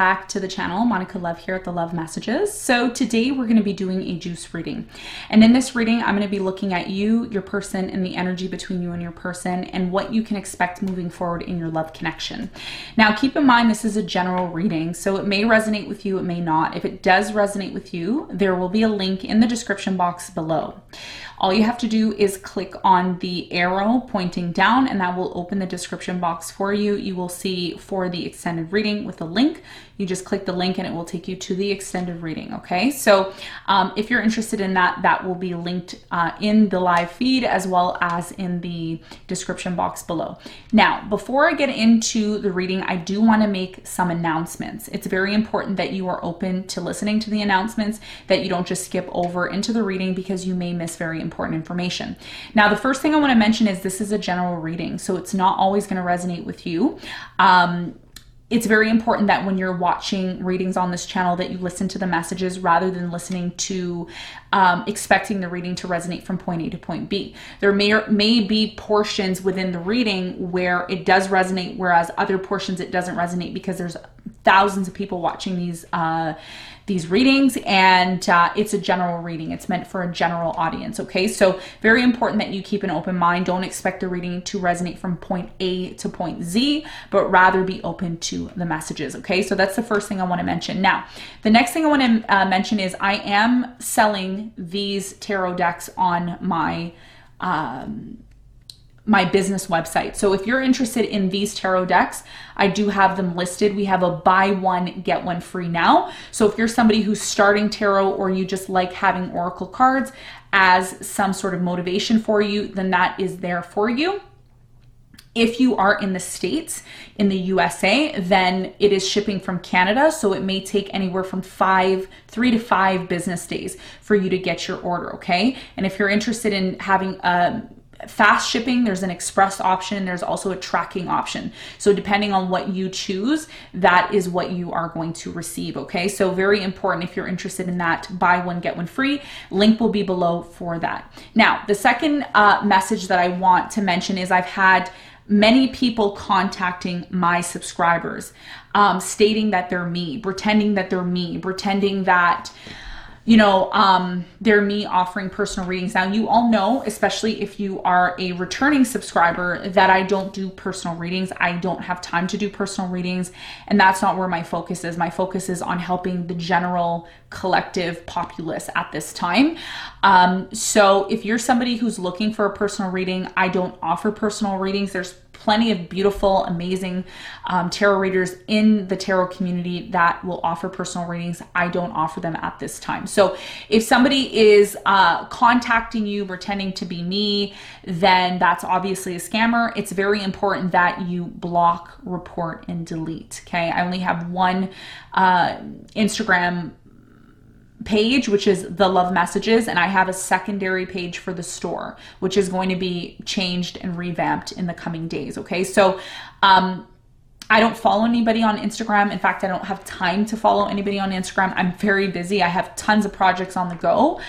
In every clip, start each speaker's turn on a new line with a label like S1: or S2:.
S1: Back to the channel. Monica Love here at the Love Messages. So today we're going to be doing a juice reading, and in this reading I'm going to be looking at you, your person, and the energy between you and your person, and what you can expect moving forward in your love connection. Now keep in mind this is a general reading, so it may resonate with you, it may not. If it does resonate with you, there will be a link in the description box below. All you have to do is click on the arrow pointing down, and that will open the description box for you. You will see for the extended reading with a link. You just click the link and it will take you to the extended reading, okay? So if you're interested in that, that will be linked in the live feed as well as in the description box below. Now, before I get into the reading, I do want to make some announcements. It's very important that you are open to listening to the announcements, that you don't just skip over into the reading because you may miss very important information. Now, the first thing I want to mention is this is a general reading, so it's not always going to resonate with you. It's very important that when you're watching readings on this channel that you listen to the messages rather than listening to expecting the reading to resonate from point A to point B. There may be portions within the reading where it does resonate, whereas other portions it doesn't resonate because there's thousands of people watching these readings, and it's a general reading. It's meant for a general audience, okay? So very important that you keep an open mind. Don't expect the reading to resonate from point A to point Z, but rather be open to the messages, okay? So that's the first thing I want to mention. Now, the next thing I want to mention is I am selling these tarot decks on my my business website. So if you're interested in these tarot decks, I do have them listed. We have a buy one, get one free now. So if you're somebody who's starting tarot, or you just like having oracle cards as some sort of motivation for you, then that is there for you. If you are in the States, in the USA, then it is shipping from Canada. So it may take anywhere from 3 to 5 business days for you to get your order, okay? And if you're interested in having fast shipping, there's an express option. There's also a tracking option. So depending on what you choose, that is what you are going to receive, okay? So very important if you're interested in that, buy one, get one free. Link will be below for that. Now, the second message that I want to mention is I've had many people contacting my subscribers, stating that they're me, pretending that they're me, pretending that they're me offering personal readings. Now, you all know, especially if you are a returning subscriber, that I don't do personal readings. I don't have time to do personal readings, and that's not where my focus is. My focus is on helping the general collective populace at this time. So if you're somebody who's looking for a personal reading, I don't offer personal readings. There's plenty of beautiful, amazing tarot readers in the tarot community that will offer personal readings. I don't offer them at this time. So if somebody is contacting you pretending to be me, then that's obviously a scammer. It's very important that you block, report, and delete, okay? I only have one Instagram page, which is the Love Messages, and I have a secondary page for the store, which is going to be changed and revamped in the coming days, okay? So I don't follow anybody on Instagram. In fact, I don't have time to follow anybody on Instagram. I'm very busy. I have tons of projects on the go.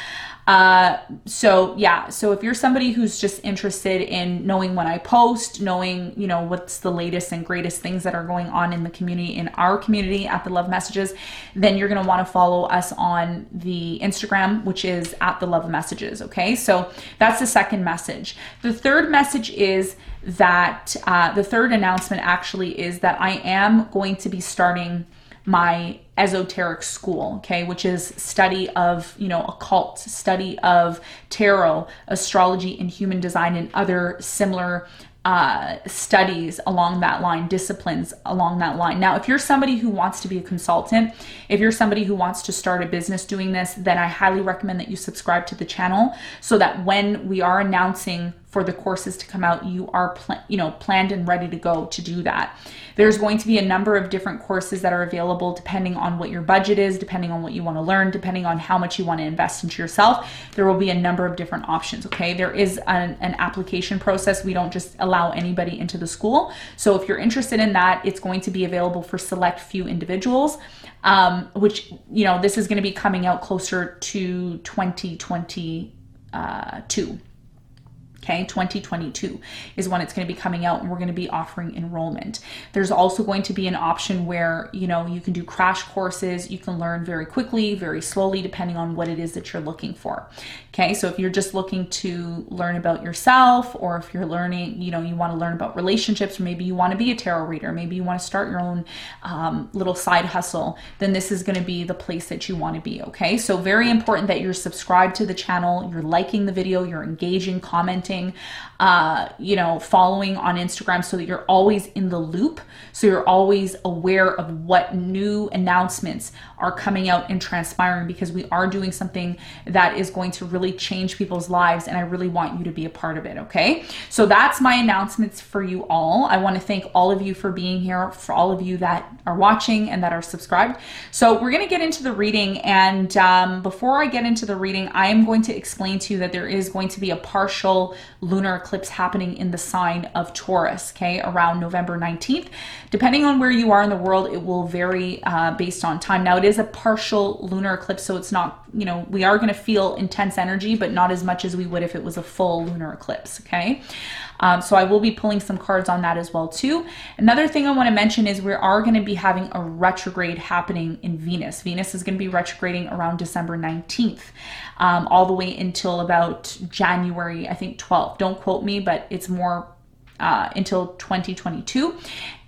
S1: So if you're somebody who's just interested in knowing when I post, knowing, what's the latest and greatest things that are going on in the community, in our community at the Love Messages, then you're going to want to follow us on the Instagram, which is at the Love Messages. Okay. So that's the second message. The third message is that, the third announcement actually is that I am going to be starting my esoteric school, okay, which is study of, occult, study of tarot, astrology, and human design, and other similar studies along that line, disciplines along that line. Now, if you're somebody who wants to be a consultant, if you're somebody who wants to start a business doing this, then I highly recommend that you subscribe to the channel so that when we are announcing for the courses to come out, you are planned and ready to go to do that. There's going to be a number of different courses that are available depending on what your budget is, depending on what you want to learn, depending on how much you want to invest into yourself. There will be a number of different options, okay? There is an application process. We don't just allow anybody into the school. So if you're interested in that, it's going to be available for select few individuals, which, this is going to be coming out closer to 2022. Okay, 2022 is when it's going to be coming out, and we're going to be offering enrollment. There's also going to be an option where, you know, you can do crash courses. You can learn very quickly, very slowly, depending on what it is that you're looking for. Okay, so if you're just looking to learn about yourself, or if you're learning, you know, you want to learn about relationships, or maybe you want to be a tarot reader, maybe you want to start your own little side hustle, then this is going to be the place that you want to be. Okay, so very important that you're subscribed to the channel, you're liking the video, you're engaging, commenting, you know, following on Instagram, so that you're always in the loop, so you're always aware of what new announcements are coming out and transpiring, because we are doing something that is going to really change people's lives, and I really want you to be a part of it. Okay, so that's my announcements for you all. I want to thank all of you for being here, for all of you that are watching and that are subscribed. So we're going to get into the reading, and before I get into the reading, I am going to explain to you that there is going to be a partial lunar eclipse happening in the sign of Taurus, okay, around November 19th. Depending on where you are in the world, it will vary based on time. Now, it is a partial lunar eclipse, so it's not, you know, we are going to feel intense energy, but not as much as we would if it was a full lunar eclipse, okay? So I will be pulling some cards on that as well too. Another thing I want to mention is we are going to be having a retrograde happening in Venus. Venus is going to be retrograding around December 19th, all the way until about January, I think 12th. Don't quote me, but it's more until 2022.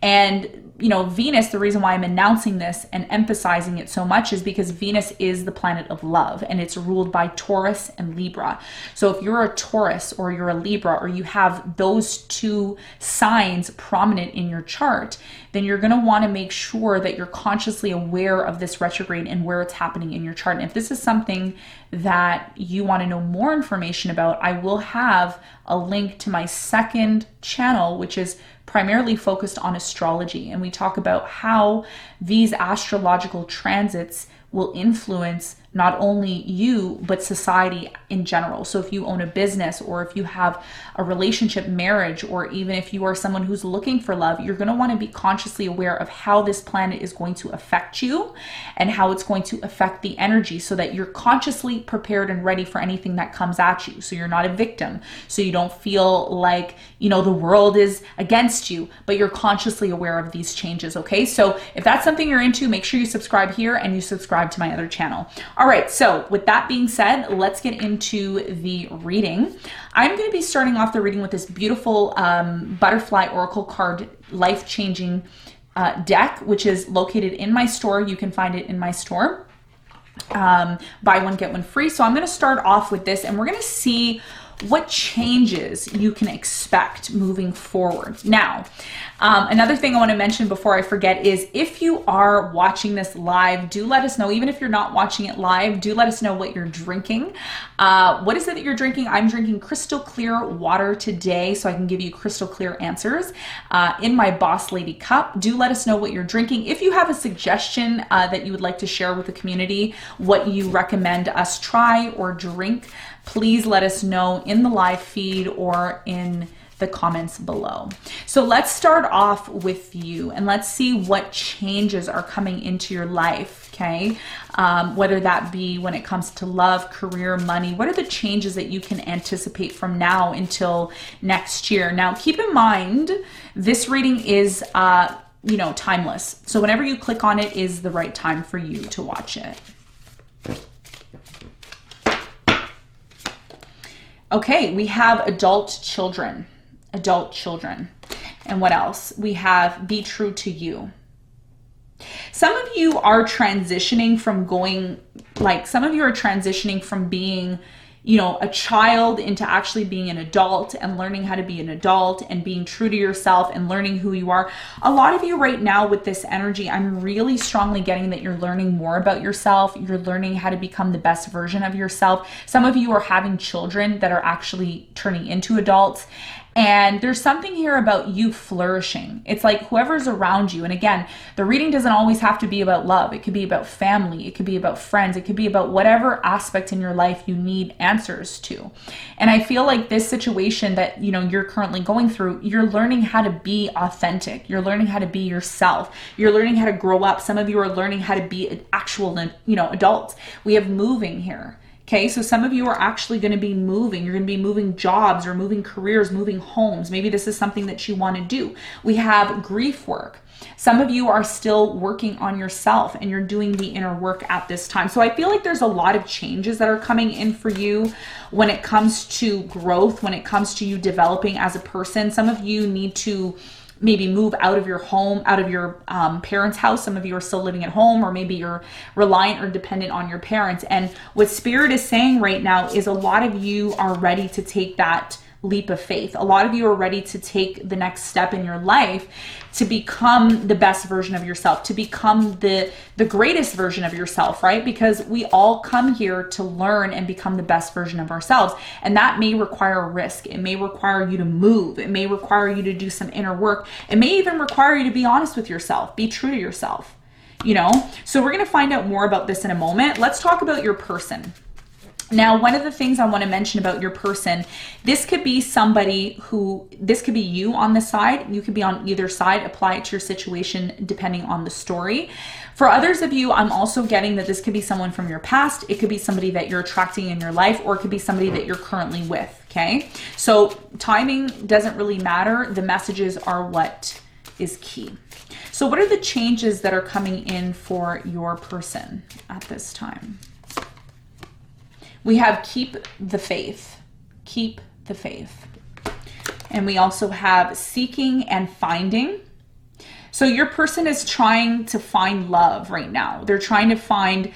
S1: And you know, Venus, the reason why I'm announcing this and emphasizing it so much is because Venus is the planet of love, and it's ruled by Taurus and Libra. So if you're a Taurus or you're a Libra, or you have those two signs prominent in your chart, then you're going to want to make sure that you're consciously aware of this retrograde and where it's happening in your chart. And if this is something that you want to know more information about, I will have a link to my second channel, which is primarily focused on astrology, and we talk about how these astrological transits will influence not only you, but society in general. So if you own a business, or if you have a relationship, marriage, or even if you are someone who's looking for love, you're going to want to be consciously aware of how this planet is going to affect you and how it's going to affect the energy, so that you're consciously prepared and ready for anything that comes at you. So you're not a victim. So you don't feel like, you know, the world is against you, but you're consciously aware of these changes. Okay. So if that's something you're into, make sure you subscribe here and you subscribe to my other channel. All right, so with that being said, let's get into the reading. I'm going to be starting off the reading with this beautiful butterfly oracle card, life-changing deck, which is located in my store. You can find it in my store. Buy one, get one free. So I'm going to start off with this, and we're going to see what changes you can expect moving forward. Now, another thing I want to mention before I forget is, if you are watching this live, do let us know. Even if you're not watching it live, do let us know what you're drinking. What is it that you're drinking? I'm drinking crystal clear water today, so I can give you crystal clear answers in my Boss Lady cup. Do let us know what you're drinking. If you have a suggestion that you would like to share with the community, what you recommend us try or drink, please let us know in the live feed or in the comments below. So let's start off with you, and let's see what changes are coming into your life, okay? Whether that be when it comes to love, career, money. What are the changes that you can anticipate from now until next year? Now, keep in mind, this reading is, you know, timeless. So whenever you click on it is the right time for you to watch it. Okay, we have adult children. And what else? We have be true to you. Some of you are transitioning from being, you know, a child into actually being an adult, and learning how to be an adult and being true to yourself and learning who you are. A lot of you right now with this energy, I'm really strongly getting that you're learning more about yourself. You're learning how to become the best version of yourself. Some of you are having children that are actually turning into adults. And there's something here about you flourishing. It's like whoever's around you. And again, the reading doesn't always have to be about love. It could be about family. It could be about friends. It could be about whatever aspect in your life you need answers to. And I feel like this situation that, you know, you're currently going through, you're learning how to be authentic. You're learning how to be yourself. You're learning how to grow up. Some of you are learning how to be an actual, you know, adults. We have moving here. Okay, so some of you are actually going to be moving. You're going to be moving jobs or moving careers, moving homes. Maybe this is something that you want to do. We have grief work. Some of you are still working on yourself and you're doing the inner work at this time. So I feel like there's a lot of changes that are coming in for you when it comes to growth, when it comes to you developing as a person. Some of you need to maybe move out of your home, out of your parents' house. Some of you are still living at home, or maybe you're reliant or dependent on your parents. And what Spirit is saying right now is a lot of you are ready to take that leap of faith. A lot of you are ready to take the next step in your life to become the best version of yourself, to become the greatest version of yourself, right? Because we all come here to learn and become the best version of ourselves. And that may require risk. It may require you to move. It may require you to do some inner work. It may even require you to be honest with yourself, be true to yourself, you know? So we're going to find out more about this in a moment. Let's talk about your person. Now, one of the things I want to mention about your person, this could be somebody who, this could be you on this side. You could be on either side. Apply it to your situation depending on the story. For others of you, I'm also getting that this could be someone from your past. It could be somebody that you're attracting in your life, or it could be somebody that you're currently with, okay? So timing doesn't really matter. The messages are what is key. So what are the changes that are coming in for your person at this time? We have keep the faith, keep the faith. And we also have seeking and finding. So your person is trying to find love right now. They're trying to find,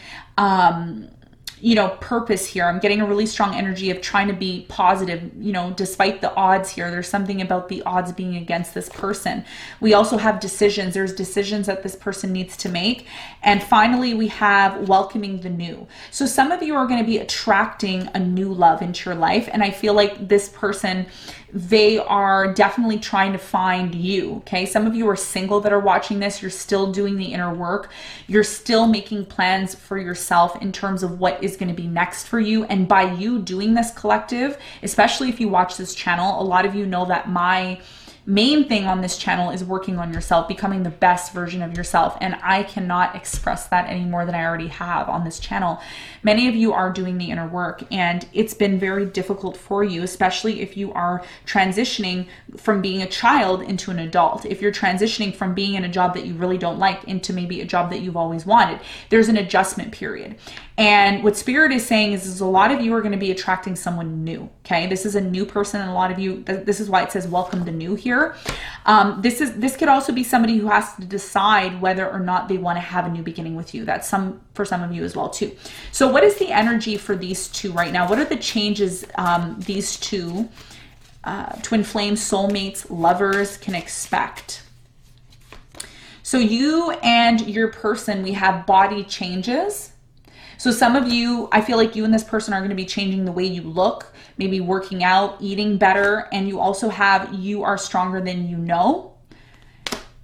S1: you know, purpose here. I'm getting a really strong energy of trying to be positive, you know, despite the odds here. There's something about the odds being against this person. We also have decisions. There's decisions that this person needs to make. And finally, we have welcoming the new. So some of you are going to be attracting a new love into your life. And I feel like this person, they are definitely trying to find you, okay? Some of you are single that are watching this. You're still doing the inner work. You're still making plans for yourself in terms of what is going to be next for you. And by you doing this, collective, especially if you watch this channel, a lot of you know that my main thing on this channel is working on yourself, becoming the best version of yourself. And I cannot express that any more than I already have on this channel. Many of you are doing the inner work, and it's been very difficult for you, especially if you are transitioning from being a child into an adult. If you're transitioning from being in a job that you really don't like into maybe a job that you've always wanted, there's an adjustment period. And what Spirit is saying is a lot of you are going to be attracting someone new, okay? This is a new person, and a lot of you, this is why it says welcome the new here. This could also be somebody who has to decide whether or not they want to have a new beginning with you. That's for some of you as well too. So what is the energy for these two right now? What are the changes these two twin flames, soulmates, lovers can expect? So you and your person, we have body changes. So some of you, I feel like you and this person are going to be changing the way you look, maybe working out, eating better. And you also have, you are stronger than you know.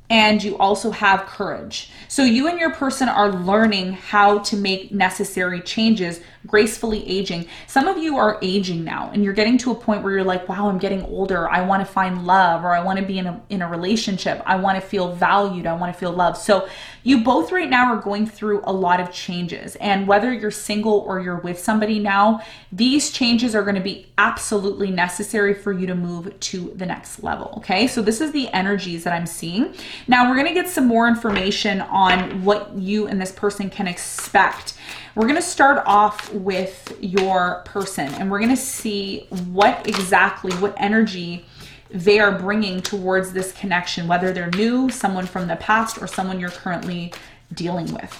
S1: And you also have courage. So you and your person are learning how to make necessary changes, gracefully aging. Some of you are aging now, and you're getting to a point where you're like, wow, I'm getting older. I want to find love, or I want to be in a relationship. I want to feel valued. I want to feel loved. So you both right now are going through a lot of changes. And whether you're single or you're with somebody now, these changes are going to be absolutely necessary for you to move to the next level. Okay, so this is the energies that I'm seeing. Now we're going to get some more information on what you and this person can expect. We're going to start off with your person, and we're going to see what energy they are bringing towards this connection, whether they're new, someone from the past, or someone you're currently dealing with.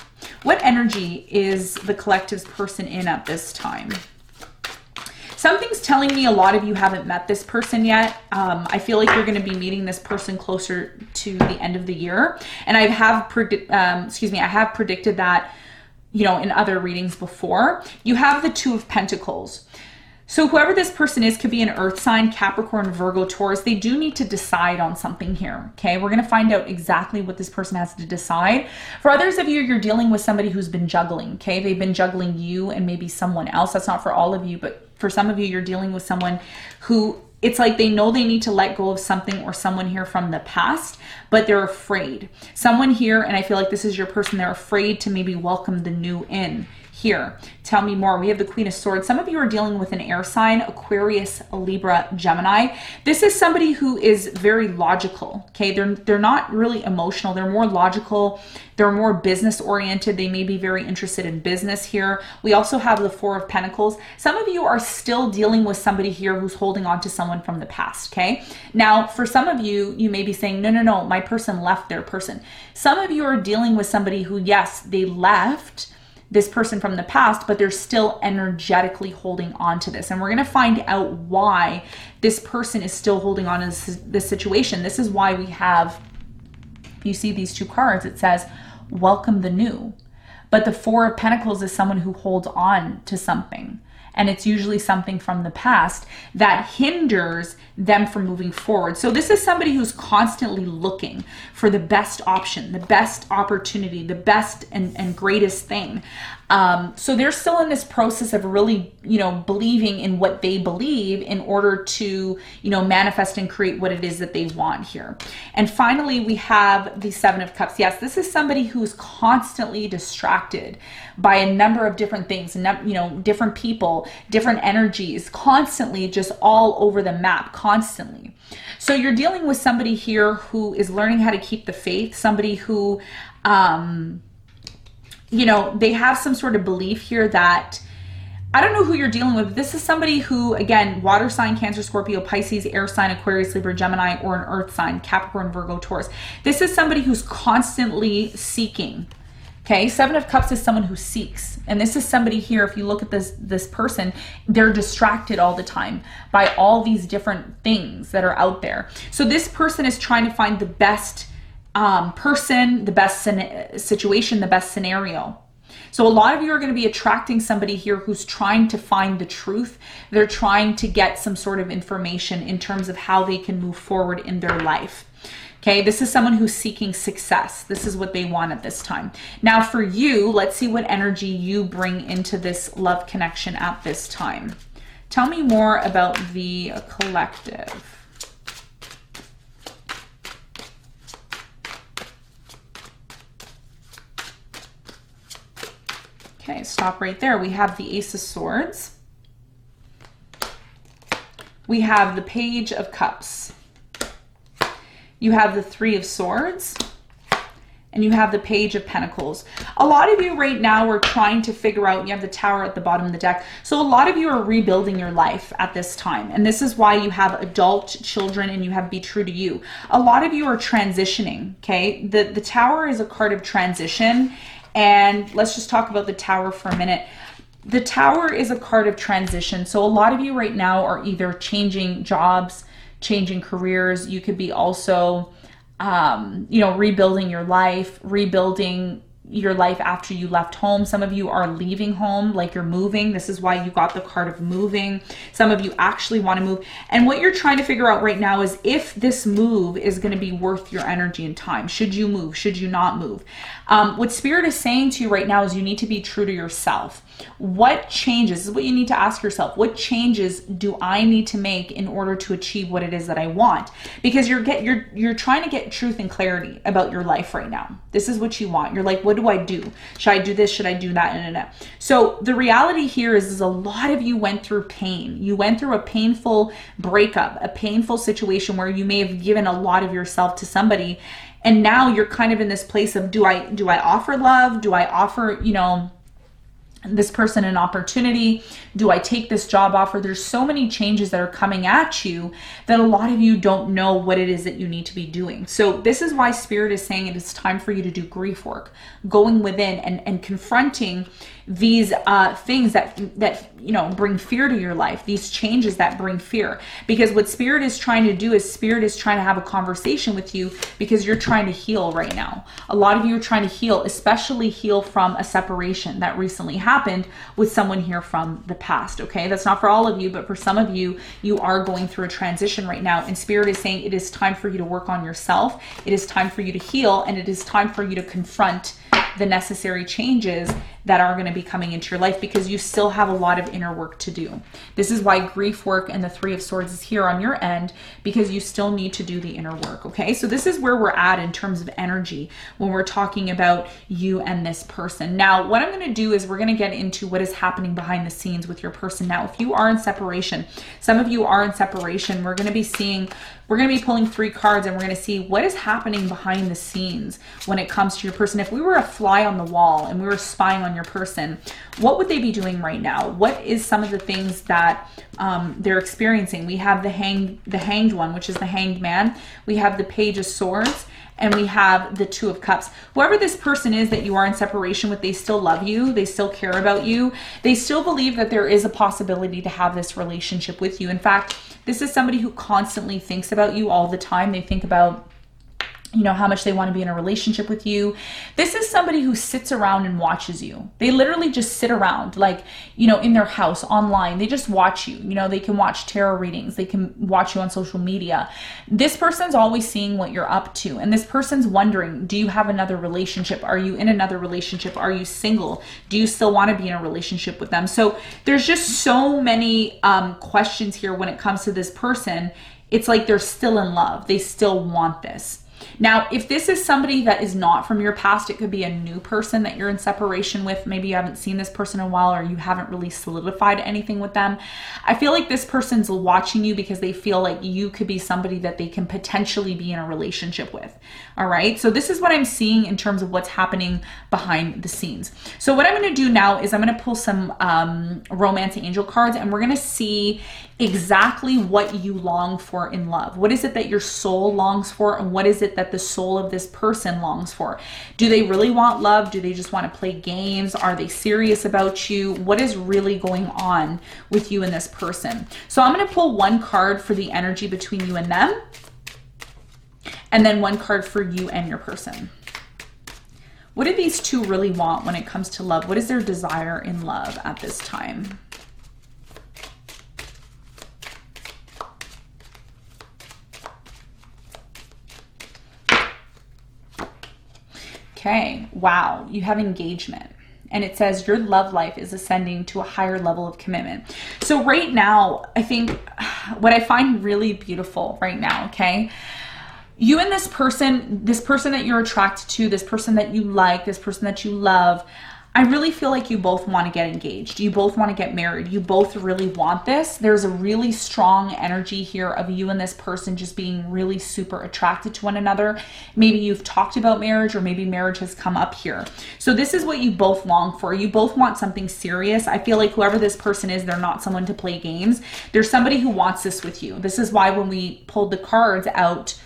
S1: What energy is the collective's person in at this time? Something's telling me a lot of you haven't met this person yet. I feel like you're going to be meeting this person closer to the end of the year. And I have predicted that, you know, in other readings before. You have the Two of Pentacles. So whoever this person is could be an earth sign, Capricorn, Virgo, Taurus. They do need to decide on something here, okay? We're going to find out exactly what this person has to decide. For others of you, you're dealing with somebody who's been juggling, okay? They've been juggling you and maybe someone else. That's not for all of you, but for some of you, you're dealing with someone who it's like they know they need to let go of something or someone here from the past, but they're afraid. Someone here, and I feel like this is your person, they're afraid to maybe welcome the new in. here? Tell me more. We have the Queen of Swords. Some of you are dealing with an air sign, Aquarius, Libra, Gemini. This is somebody who is very logical, okay? They're not really emotional. They're more logical. They're more business oriented. They may be very interested in business here. We also have the Four of Pentacles. Some of you are still dealing with somebody here who's holding on to someone from the past, okay? Now, for some of you, you may be saying, no, my person left their person. Some of you are dealing with somebody who, yes, they left this person from the past, but they're still energetically holding on to this. And we're going to find out why this person is still holding on to this situation. This is why we have, you see these two cards, it says, welcome the new. But the Four of Pentacles is someone who holds on to something. And it's usually something from the past that hinders them from moving forward. So this is somebody who's constantly looking for the best option, the best opportunity, the best and greatest thing. So they're still in this process of really, believing in what they believe in order to, manifest and create what it is that they want here. And finally, we have the Seven of Cups. Yes, this is somebody who's constantly distracted by a number of different things, different people, different energies, constantly just all over the map, constantly. So you're dealing with somebody here who is learning how to keep the faith, somebody who, they have some sort of belief here that, I don't know who you're dealing with. This is somebody who, again, water sign, Cancer, Scorpio, Pisces, air sign, Aquarius, Libra, Gemini, or an earth sign, Capricorn, Virgo, Taurus. This is somebody who's constantly seeking. Okay, Seven of Cups is someone who seeks. And this is somebody here, if you look at this person, they're distracted all the time by all these different things that are out there. So this person is trying to find the best person, the best situation, the best scenario. So a lot of you are going to be attracting somebody here who's trying to find the truth. They're trying to get some sort of information in terms of how they can move forward in their life. Okay, this is someone who's seeking success. This is what they want at this time. Now for you, let's see what energy you bring into this love connection at this time. Tell me more about the collective. Okay, stop right there. We have the Ace of Swords. We have the Page of Cups. You have the Three of Swords. And you have the Page of Pentacles. A lot of you right now are trying to figure out, you have the Tower at the bottom of the deck. So a lot of you are rebuilding your life at this time. And this is why you have adult children and you have Be True to You. A lot of you are transitioning, okay? The Tower is a card of transition. And let's just talk about the Tower for a minute. The Tower is a card of transition. So a lot of you right now are either changing jobs, changing careers. You could be also, rebuilding your life, rebuilding your life after you left home. Some of you are leaving home, like you're moving. This is why you got the card of moving. Some of you actually want to move. And what you're trying to figure out right now is if this move is going to be worth your energy and time. Should you move? Should you not move? What Spirit is saying to you right now is you need to be true to yourself. What changes, this is what you need to ask yourself, what changes do I need to make in order to achieve what it is that I want? Because you're trying to get truth and clarity about your life right now. This is what you want. You're like, what do I do? Should I do this? Should I do that? So the reality here is a lot of you went through pain. You went through a painful breakup, a painful situation where you may have given a lot of yourself to somebody. And now you're kind of in this place of, do I offer love? Do I offer, this person an opportunity? Do I take this job offer? There's so many changes that are coming at you that a lot of you don't know what it is that you need to be doing. So this is why Spirit is saying it is time for you to do grief work, going within and confronting these things that bring fear to your life, these changes that bring fear. Because what Spirit is trying to do is Spirit is trying to have a conversation with you because you're trying to heal right now. A lot of you are trying to heal, especially heal from a separation that recently happened with someone here from the past, okay? That's not for all of you, but for some of you, you are going through a transition right now. And Spirit is saying it is time for you to work on yourself. It is time for you to heal, and it is time for you to confront the necessary changes that are going to be coming into your life, because you still have a lot of inner work to do. This is why grief work and the Three of Swords is here on your end, because you still need to do the inner work. Okay, so this is where we're at in terms of energy when we're talking about you and this person. Now, what I'm going to do is we're going to get into what is happening behind the scenes with your person. Now, if you are in separation, some of you are in separation, we're going to be pulling 3 cards, and we're going to see what is happening behind the scenes when it comes to your person. If we were a fly on the wall and we were spying on your person, what would they be doing right now? What is some of the things that they're experiencing? We have the hanged one, which is the Hanged Man. We have the Page of Swords, and we have the Two of Cups. Whoever this person is that you are in separation with, they still love you. They still care about you. They still believe that there is a possibility to have this relationship with you. In fact, this is somebody who constantly thinks about you all the time. They think about, you know, how much they want to be in a relationship with you. This is somebody who sits around and watches you. They literally just sit around, like, you know, in their house, online. They just watch you. You know, they can watch tarot readings. They can watch you on social media. This person's always seeing what you're up to. And this person's wondering, do you have another relationship? Are you in another relationship? Are you single? Do you still want to be in a relationship with them? So there's just so many questions here when it comes to this person. It's like they're still in love. They still want this. Now, if this is somebody that is not from your past, it could be a new person that you're in separation with. Maybe you haven't seen this person in a while, or you haven't really solidified anything with them. I feel like this person's watching you because they feel like you could be somebody that they can potentially be in a relationship with. All right. So this is what I'm seeing in terms of what's happening behind the scenes. So what I'm going to do now is I'm going to pull some romance angel cards, and we're going to see exactly what you long for in love. What is it that your soul longs for, and what is it that the soul of this person longs for? Do they really want love? Do they just want to play games? Are they serious about you? What is really going on with you and this person? So I'm going to pull 1 card for the energy between you and them, and then 1 card for you and your person. What do these two really want when it comes to love? What is their desire in love at this time? Okay, wow, you have engagement. And it says your love life is ascending to a higher level of commitment. So right now, I think what I find really beautiful right now, okay, you and this person that you're attracted to, this person that you like, this person that you love, I really feel like you both want to get engaged. You both want to get married. You both really want this. There's a really strong energy here of you and this person just being really super attracted to one another. Maybe you've talked about marriage, or maybe marriage has come up here. So this is what you both long for. You both want something serious. I feel like whoever this person is, they're not someone to play games. There's somebody who wants this with you. This is why when we pulled the cards out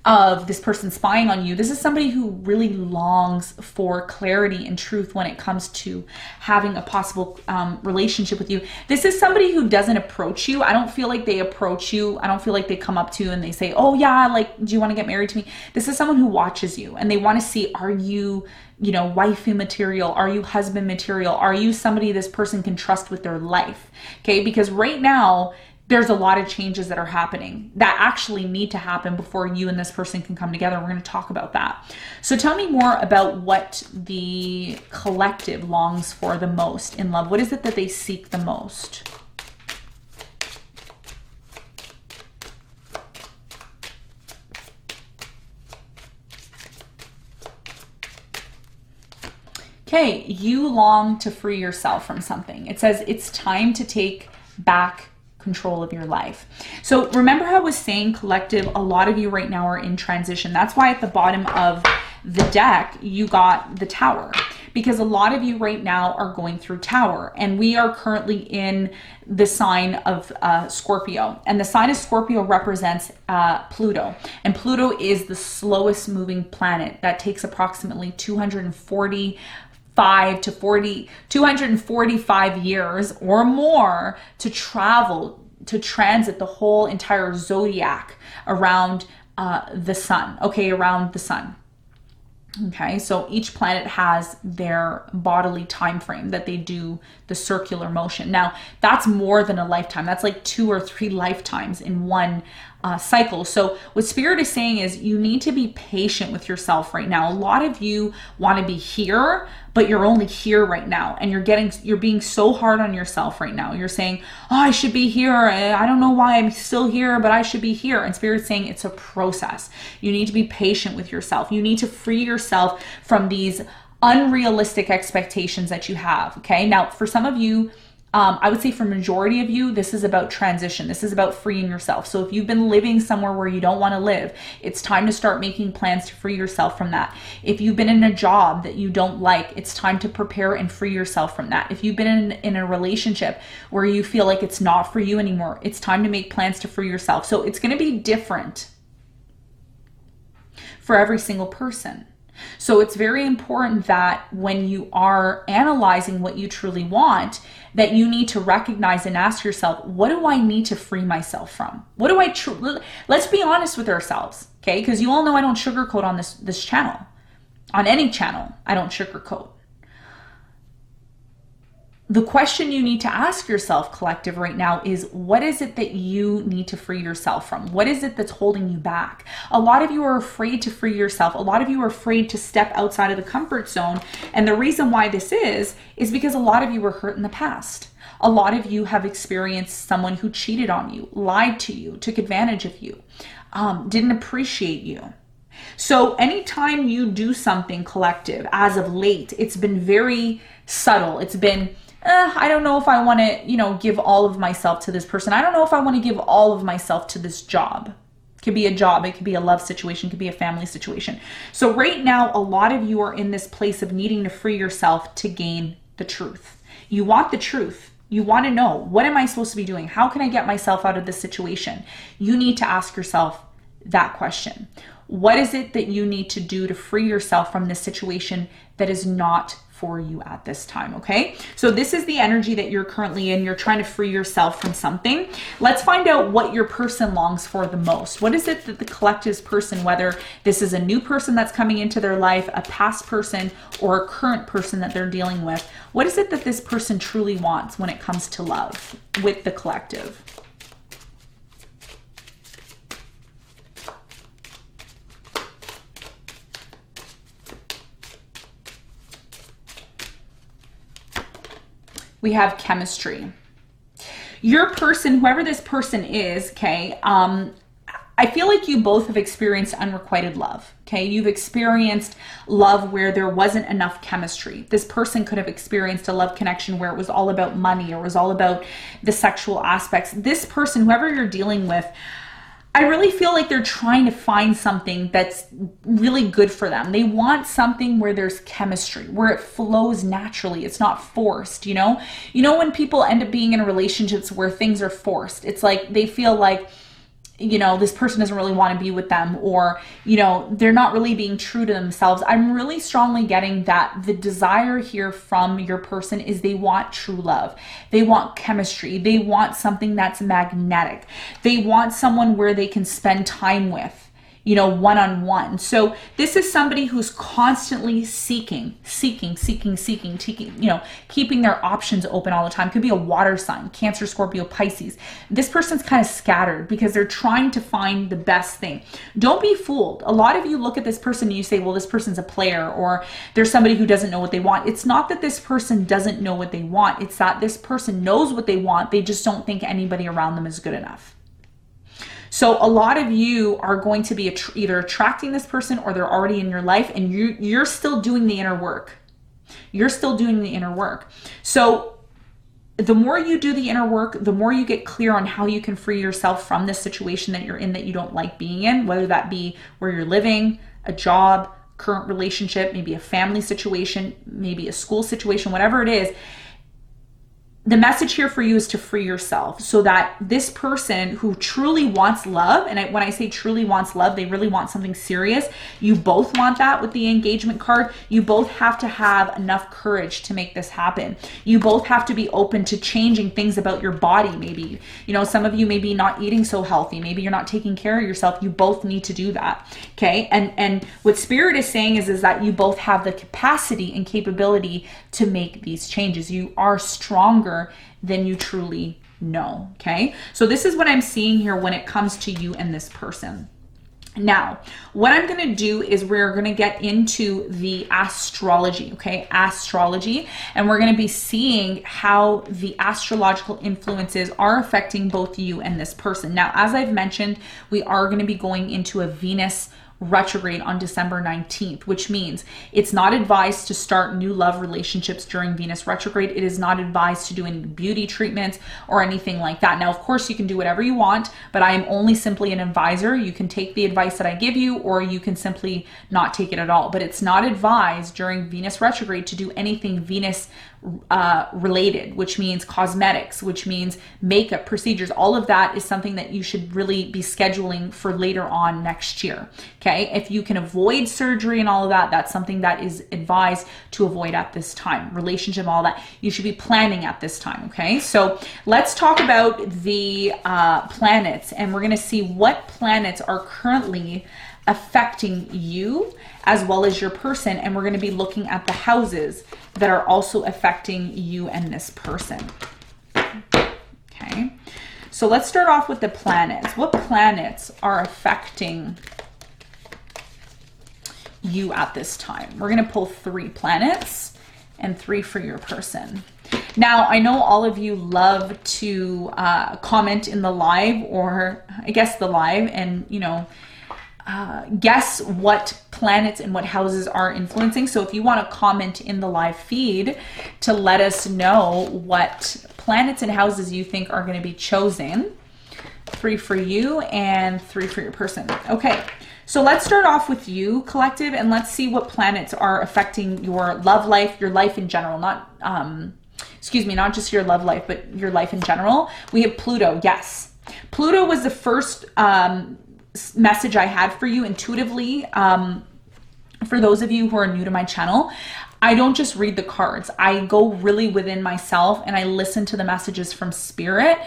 S1: of this person spying on you, this is somebody who really longs for clarity and truth when it comes to having a possible relationship with you. This is somebody who doesn't approach you. I don't feel like they approach you. I don't feel like they come up to you and they say, oh yeah, like, do you want to get married to me? This is someone who watches you, and they want to see, are you, you know, wifey material? Are you husband material? Are you somebody this person can trust with their life? Okay, because right now, there's a lot of changes that are happening that actually need to happen before you and this person can come together. We're going to talk about that. So tell me more about what the collective longs for the most in love. What is it that they seek the most? Okay, you long to free yourself from something. It says it's time to take back control of your life. So remember how I was saying collective, a lot of you right now are in transition. That's why at the bottom of the deck, you got the Tower, because a lot of you right now are going through Tower, and we are currently in the sign of Scorpio, and the sign of Scorpio represents Pluto, and Pluto is the slowest moving planet that takes approximately 245 years or more to travel, to transit the whole entire zodiac around the sun, okay, around the sun. Okay, so each planet has their bodily time frame that they do the circular motion. Now, that's more than a lifetime. That's like 2 or 3 lifetimes in one cycle. So what Spirit is saying is you need to be patient with yourself right now. A lot of you want to be here, but you're only here right now, and you're being so hard on yourself right now. You're saying, oh, I should be here. I don't know why I'm still here, but I should be here. And Spirit's saying it's a process. You need to be patient with yourself. You need to free yourself from these unrealistic expectations that you have. Okay. Now, for some of you, I would say for majority of you, this is about transition. This is about freeing yourself. So if you've been living somewhere where you don't want to live, it's time to start making plans to free yourself from that. If you've been in a job that you don't like, it's time to prepare and free yourself from that. If you've been in a relationship where you feel like it's not for you anymore, it's time to make plans to free yourself. So it's going to be different for every single person. So it's very important that when you are analyzing what you truly want, that you need to recognize and ask yourself, what do I need to free myself from? What do I let's be honest with ourselves, okay? Because you all know I don't sugarcoat on this channel. On any channel, I don't sugarcoat. The question you need to ask yourself, collective, right now is, what is it that you need to free yourself from? What is it that's holding you back? A lot of you are afraid to free yourself. A lot of you are afraid to step outside of the comfort zone. And the reason why this is because a lot of you were hurt in the past. A lot of you have experienced someone who cheated on you, lied to you, took advantage of you, didn't appreciate you. So anytime you do something, collective, as of late, it's been very subtle. It's been, I don't know if I want to, give all of myself to this person. I don't know if I want to give all of myself to this job. It could be a job. It could be a love situation. It could be a family situation. So right now, a lot of you are in this place of needing to free yourself to gain the truth. You want the truth. You want to know, what am I supposed to be doing? How can I get myself out of this situation? You need to ask yourself that question. What is it that you need to do to free yourself from this situation that is not for you at this time, okay? So this is the energy that you're currently in. You're trying to free yourself from something. Let's find out what your person longs for the most. What is it that the collective's person, whether this is a new person that's coming into their life, a past person, or a current person that they're dealing with, what is it that this person truly wants when it comes to love with the collective? We have chemistry. Your person, whoever this person is, okay, I feel like you both have experienced unrequited love, okay? You've experienced love where there wasn't enough chemistry. This person could have experienced a love connection where it was all about money or it was all about the sexual aspects. This person, whoever you're dealing with, I really feel like they're trying to find something that's really good for them. They want something where there's chemistry, where it flows naturally. It's not forced, you know? You know, when people end up being in relationships where things are forced, it's like they feel like, this person doesn't really want to be with them, or, they're not really being true to themselves. I'm really strongly getting that the desire here from your person is they want true love. They want chemistry. They want something that's magnetic. They want someone where they can spend time with, one-on-one. So this is somebody who's constantly seeking, keeping their options open all the time. Could be a water sign, Cancer, Scorpio, Pisces. This person's kind of scattered because they're trying to find the best thing. Don't be fooled. A lot of you look at this person and you say, well, this person's a player, or there's somebody who doesn't know what they want. It's not that this person doesn't know what they want. It's that this person knows what they want. They just don't think anybody around them is good enough. So a lot of you are going to be either attracting this person or they're already in your life, and you're still doing the inner work. You're still doing the inner work. So the more you do the inner work, the more you get clear on how you can free yourself from this situation that you're in that you don't like being in, whether that be where you're living, a job, current relationship, maybe a family situation, maybe a school situation, whatever it is. The message here for you is to free yourself so that this person who truly wants love, and when I say truly wants love, they really want something serious. You both want that with the engagement card. You both have to have enough courage to make this happen. You both have to be open to changing things about your body. Maybe, some of you may be not eating so healthy. Maybe you're not taking care of yourself. You both need to do that. Okay. And what Spirit is saying is that you both have the capacity and capability to make these changes. You are stronger than you truly know. Okay. So this is what I'm seeing here when it comes to you and this person. Now, what I'm going to do is we're going to get into the astrology, okay? Astrology, and we're going to be seeing how the astrological influences are affecting both you and this person. Now, as I've mentioned, we are going to be going into a Venus retrograde on December 19th, which means it's not advised to start new love relationships during Venus retrograde. It is not advised to do any beauty treatments or anything like that. Now, of course, you can do whatever you want, but I am only simply an advisor. You can take the advice that I give you, or you can simply not take it at all. But it's not advised during Venus retrograde to do anything Venus related, which means cosmetics, which means makeup procedures. All of that is something that you should really be scheduling for later on next year. Okay, if you can avoid surgery and all of that, that's something that is advised to avoid at this time. Relationship, all that, you should be planning at this time. Okay, so let's talk about the planets, and we're going to see what planets are currently affecting you as well as your person, and we're going to be looking at the houses that are also affecting you and this person. Okay, so let's start off with the planets. What planets are affecting you at this time? We're going to pull 3 planets and 3 for your person. Now, I know all of you love to comment in the live, or I guess the live, and guess what planets and what houses are influencing. So if you want to comment in the live feed to let us know what planets and houses you think are going to be chosen. 3 for you and 3 for your person. Okay, so let's start off with you, collective, and let's see what planets are affecting your love life, your life in general, not just your love life, but your life in general. We have Pluto. Yes, Pluto was the first message I had for you intuitively. For those of you who are new to my channel, I don't just read the cards. I go really within myself and I listen to the messages from spirit.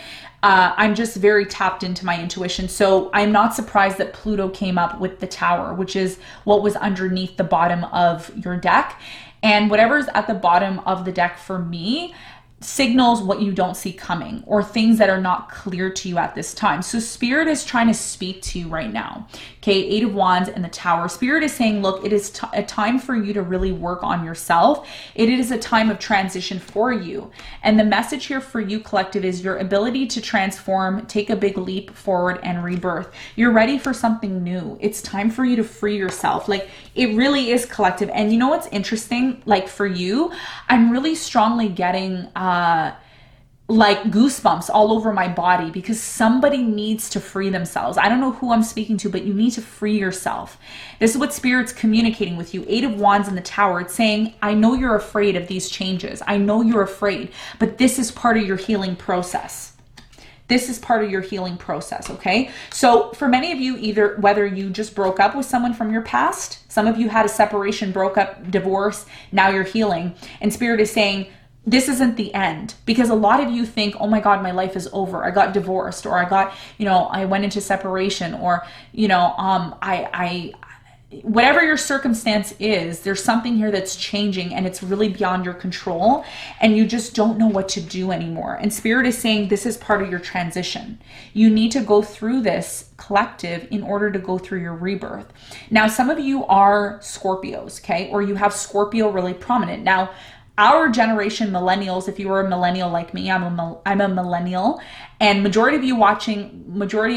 S1: I'm just very tapped into my intuition. So I'm not surprised that Pluto came up with the Tower, which is what was underneath the bottom of your deck. And whatever's at the bottom of the deck for me signals what you don't see coming, or things that are not clear to you at this time. So Spirit is trying to speak to you right now. Okay, 8 of Wands and the Tower. Spirit is saying, look, it is a time for you to really work on yourself. It is a time of transition for you. And the message here for you, collective, is your ability to transform, take a big leap forward, and rebirth. You're ready for something new. It's time for you to free yourself. Like, it really is, collective. And you know what's interesting? Like, for you, I'm really strongly getting like goosebumps all over my body, because somebody needs to free themselves. I don't know who I'm speaking to, but you need to free yourself. This is what Spirit's communicating with you. 8 of Wands in the Tower. It's saying, I know you're afraid of these changes. I know you're afraid, but this is part of your healing process. This is part of your healing process, okay? So for many of you, either whether you just broke up with someone from your past, some of you had a separation, broke up, divorce, now you're healing, and Spirit is saying, this isn't the end, because a lot of you think, oh my God, my life is over. I got divorced, or I got, I went into separation, or, whatever your circumstance is, there's something here that's changing and it's really beyond your control, and you just don't know what to do anymore. And Spirit is saying this is part of your transition. You need to go through this, collective, in order to go through your rebirth. Now, some of you are Scorpios, okay? Or you have Scorpio really prominent. Now, our generation, millennials, if you were a millennial like me, I'm a millennial, and majority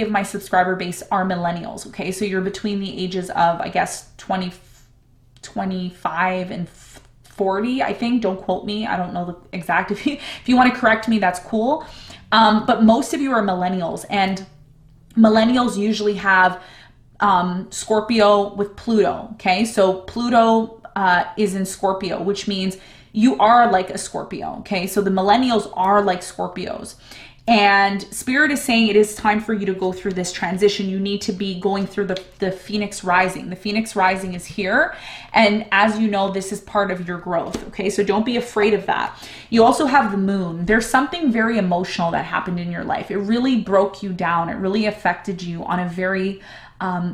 S1: of my subscriber base are millennials, okay? So you're between the ages of, I guess, 25 and 40, I think. Don't quote me. I don't know the exact. If you want to correct me, that's cool. But most of you are millennials, and millennials usually have Scorpio with Pluto, okay? So Pluto is in Scorpio, which means you are like a Scorpio, okay? So the millennials are like Scorpios. And Spirit is saying it is time for you to go through this transition. You need to be going through the Phoenix Rising. The Phoenix Rising is here. And as you know, this is part of your growth, okay? So don't be afraid of that. You also have the Moon. There's something very emotional that happened in your life. It really broke you down. It really affected you on a very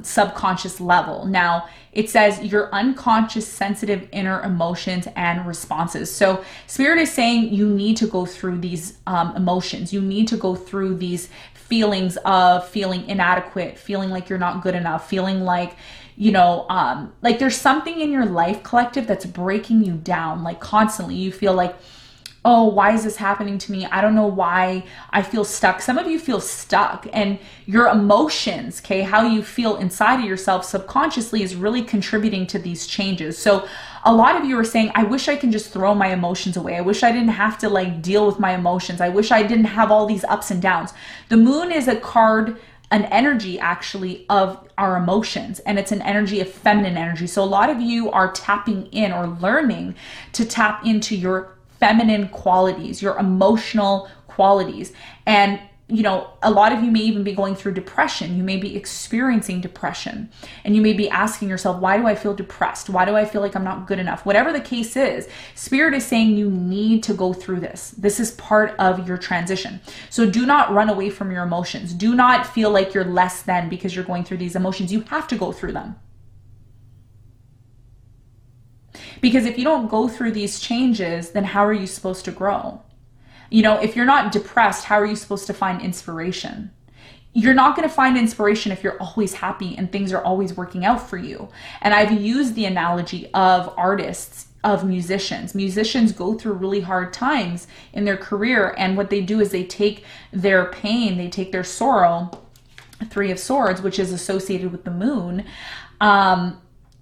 S1: subconscious level. Now, it says your unconscious, sensitive inner emotions and responses. So Spirit is saying you need to go through these emotions. You need to go through these feelings of feeling inadequate, feeling like you're not good enough, feeling like, you know, like there's something in your life, collective, that's breaking you down. Like constantly you feel like, oh, why is this happening to me? I don't know why I feel stuck. Some of you feel stuck, and your emotions, okay, how you feel inside of yourself subconsciously is really contributing to these changes. So a lot of you are saying, I wish I can just throw my emotions away. I wish I didn't have to like deal with my emotions. I wish I didn't have all these ups and downs. The moon is a card, an energy actually of our emotions, and it's an energy of feminine energy. So a lot of you are tapping in or learning to tap into your feminine qualities, your emotional qualities. And, you know, a lot of you may even be going through depression. You may be experiencing depression, and you may be asking yourself, why do I feel depressed? Why do I feel like I'm not good enough? Whatever the case is, Spirit is saying you need to go through this. This is part of your transition. So do not run away from your emotions. Do not feel like you're less than because you're going through these emotions. You have to go through them. Because if you don't go through these changes, then how are you supposed to grow? You know, if you're not depressed, how are you supposed to find inspiration? You're not going to find inspiration if you're always happy and things are always working out for you. And I've used the analogy of artists, of musicians. Musicians go through really hard times in their career, and what they do is they take their pain, they take their sorrow, Three of Swords, which is associated with the moon,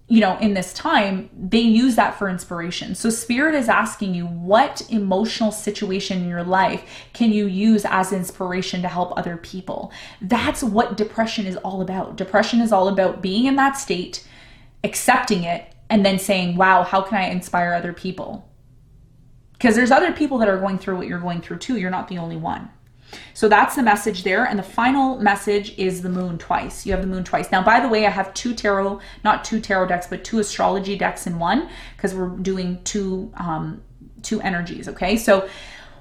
S1: you know, in this time, they use that for inspiration. So Spirit is asking you, what emotional situation in your life can you use as inspiration to help other people? That's what depression is all about. Depression is all about being in that state, accepting it, and then saying, wow, how can I inspire other people? Because there's other people that are going through what you're going through too. You're not the only one. So that's the message there. And the final message is the moon twice. You have the moon twice. Now, by the way, I have not two tarot decks, but two astrology decks in one, because we're doing two energies. Okay. So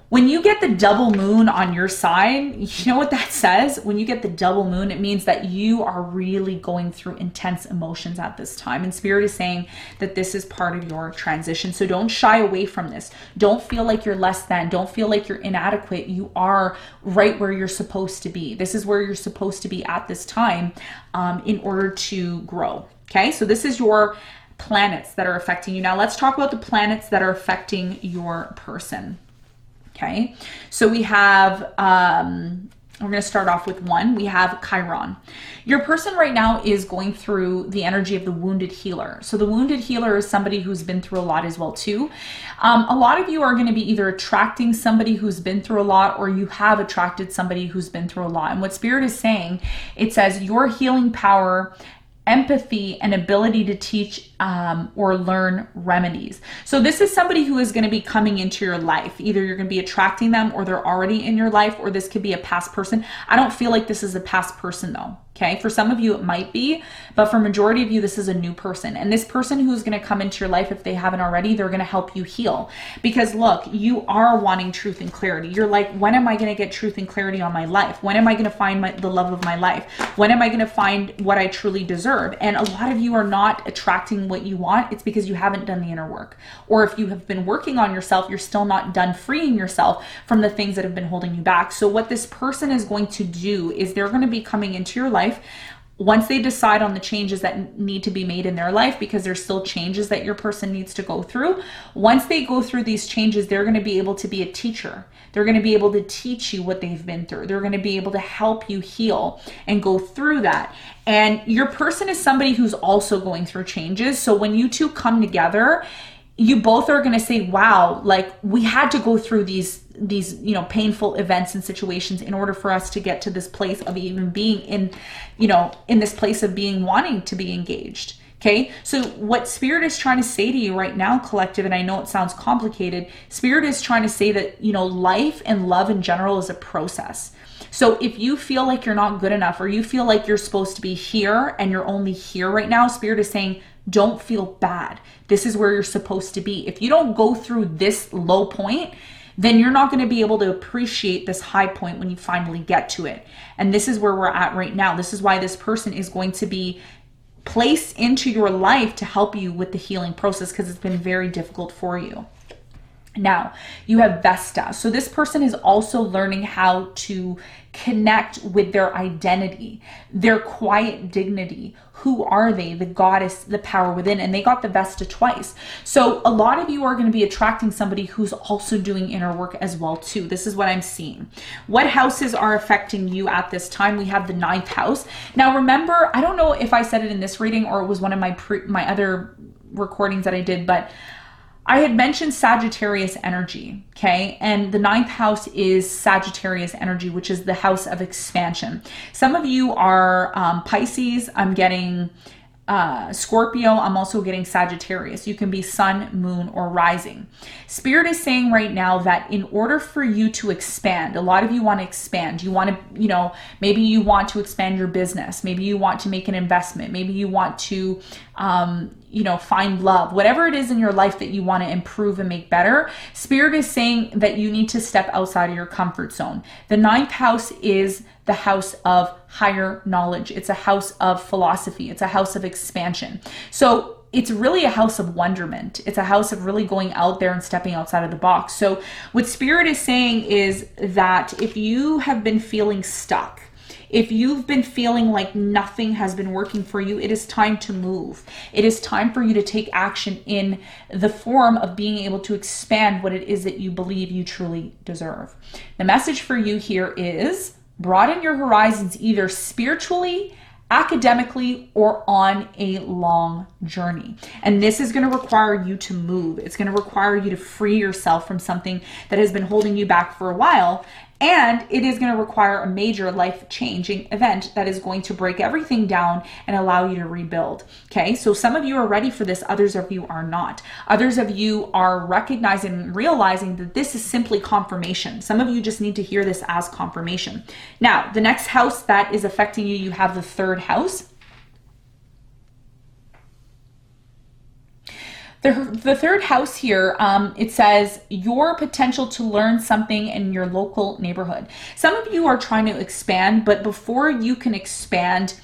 S1: when you get the double moon on your side, you know what that says? When you get the double moon, it means that you are really going through intense emotions at this time. And Spirit is saying that this is part of your transition. So don't shy away from this. Don't feel like you're less than. Don't feel like you're inadequate. You are right where you're supposed to be. This is where you're supposed to be at this time in order to grow. Okay, so this is your planets that are affecting you. Now let's talk about the planets that are affecting your person. Okay, so we have, we're going to start off with one. We have Chiron. Your person right now is going through the energy of the wounded healer. So the wounded healer is somebody who's been through a lot as well too. A lot of you are going to be either attracting somebody who's been through a lot, or you have attracted somebody who's been through a lot. And what Spirit is saying, it says your healing power, empathy, and ability to teach or learn remedies. So this is somebody who is going to be coming into your life. Either you're going to be attracting them, or they're already in your life, or this could be a past person. I don't feel like this is a past person though. Okay. For some of you, it might be, but for majority of you, this is a new person. And this person who's going to come into your life, if they haven't already, they're going to help you heal. Because look, you are wanting truth and clarity. You're like, when am I going to get truth and clarity on my life? When am I going to find the love of my life? When am I going to find what I truly deserve? And a lot of you are not attracting what you want. It's because you haven't done the inner work. Or if you have been working on yourself, you're still not done freeing yourself from the things that have been holding you back. So what this person is going to do is they're going to be coming into your life once they decide on the changes that need to be made in their life, because there's still changes that your person needs to go through. Once they go through these changes, they're going to be able to be a teacher. They're going to be able to teach you what they've been through. They're going to be able to help you heal and go through that. And your person is somebody who's also going through changes. So when you two come together, you both are going to say, wow, like we had to go through these painful events and situations in order for us to get to this place of even being in this place of being wanting to be engaged. Okay. So what Spirit is trying to say to you right now, collective, and I know it sounds complicated, Spirit is trying to say that, life and love in general is a process. So if you feel like you're not good enough, or you feel like you're supposed to be here and you're only here right now, Spirit is saying, don't feel bad. This is where you're supposed to be. If you don't go through this low point, then you're not going to be able to appreciate this high point when you finally get to it. And this is where we're at right now. This is why this person is going to be placed into your life to help you with the healing process, because it's been very difficult for you. Now, you have Vesta. So this person is also learning how to connect with their identity, their quiet dignity. Who are they? The goddess, the power within. And they got the Vesta twice. So a lot of you are going to be attracting somebody who's also doing inner work as well too. This is what I'm seeing. What houses are affecting you at this time? We have the 9th house. Now remember, I don't know if I said it in this reading or it was one of my other recordings that I did, but I had mentioned Sagittarius energy, okay? And the 9th house is Sagittarius energy, which is the house of expansion. Some of you are Pisces. I'm getting Scorpio. I'm also getting Sagittarius. You can be sun, moon, or rising. Spirit is saying right now that in order for you to expand, a lot of you want to expand. You want to, maybe you want to expand your business. Maybe you want to make an investment. Maybe you want to, find love. Whatever it is in your life that you want to improve and make better, Spirit is saying that you need to step outside of your comfort zone. The 9th house is the house of higher knowledge. It's a house of philosophy. It's a house of expansion. So it's really a house of wonderment. It's a house of really going out there and stepping outside of the box. So what Spirit is saying is that if you have been feeling stuck, if you've been feeling like nothing has been working for you, it is time to move. It is time for you to take action in the form of being able to expand what it is that you believe you truly deserve. The message for you here is broaden your horizons, either spiritually, academically, or on a long journey. And this is going to require you to move. It's going to require you to free yourself from something that has been holding you back for a while. And it is going to require a major life-changing event that is going to break everything down and allow you to rebuild. Okay, so some of you are ready for this, others of you are not. Others of you are recognizing and realizing that this is simply confirmation. Some of you just need to hear this as confirmation. Now, the next house that is affecting you, you have the 3rd house. The 3rd house here, it says your potential to learn something in your local neighborhood. Some of you are trying to expand, but before you can expand,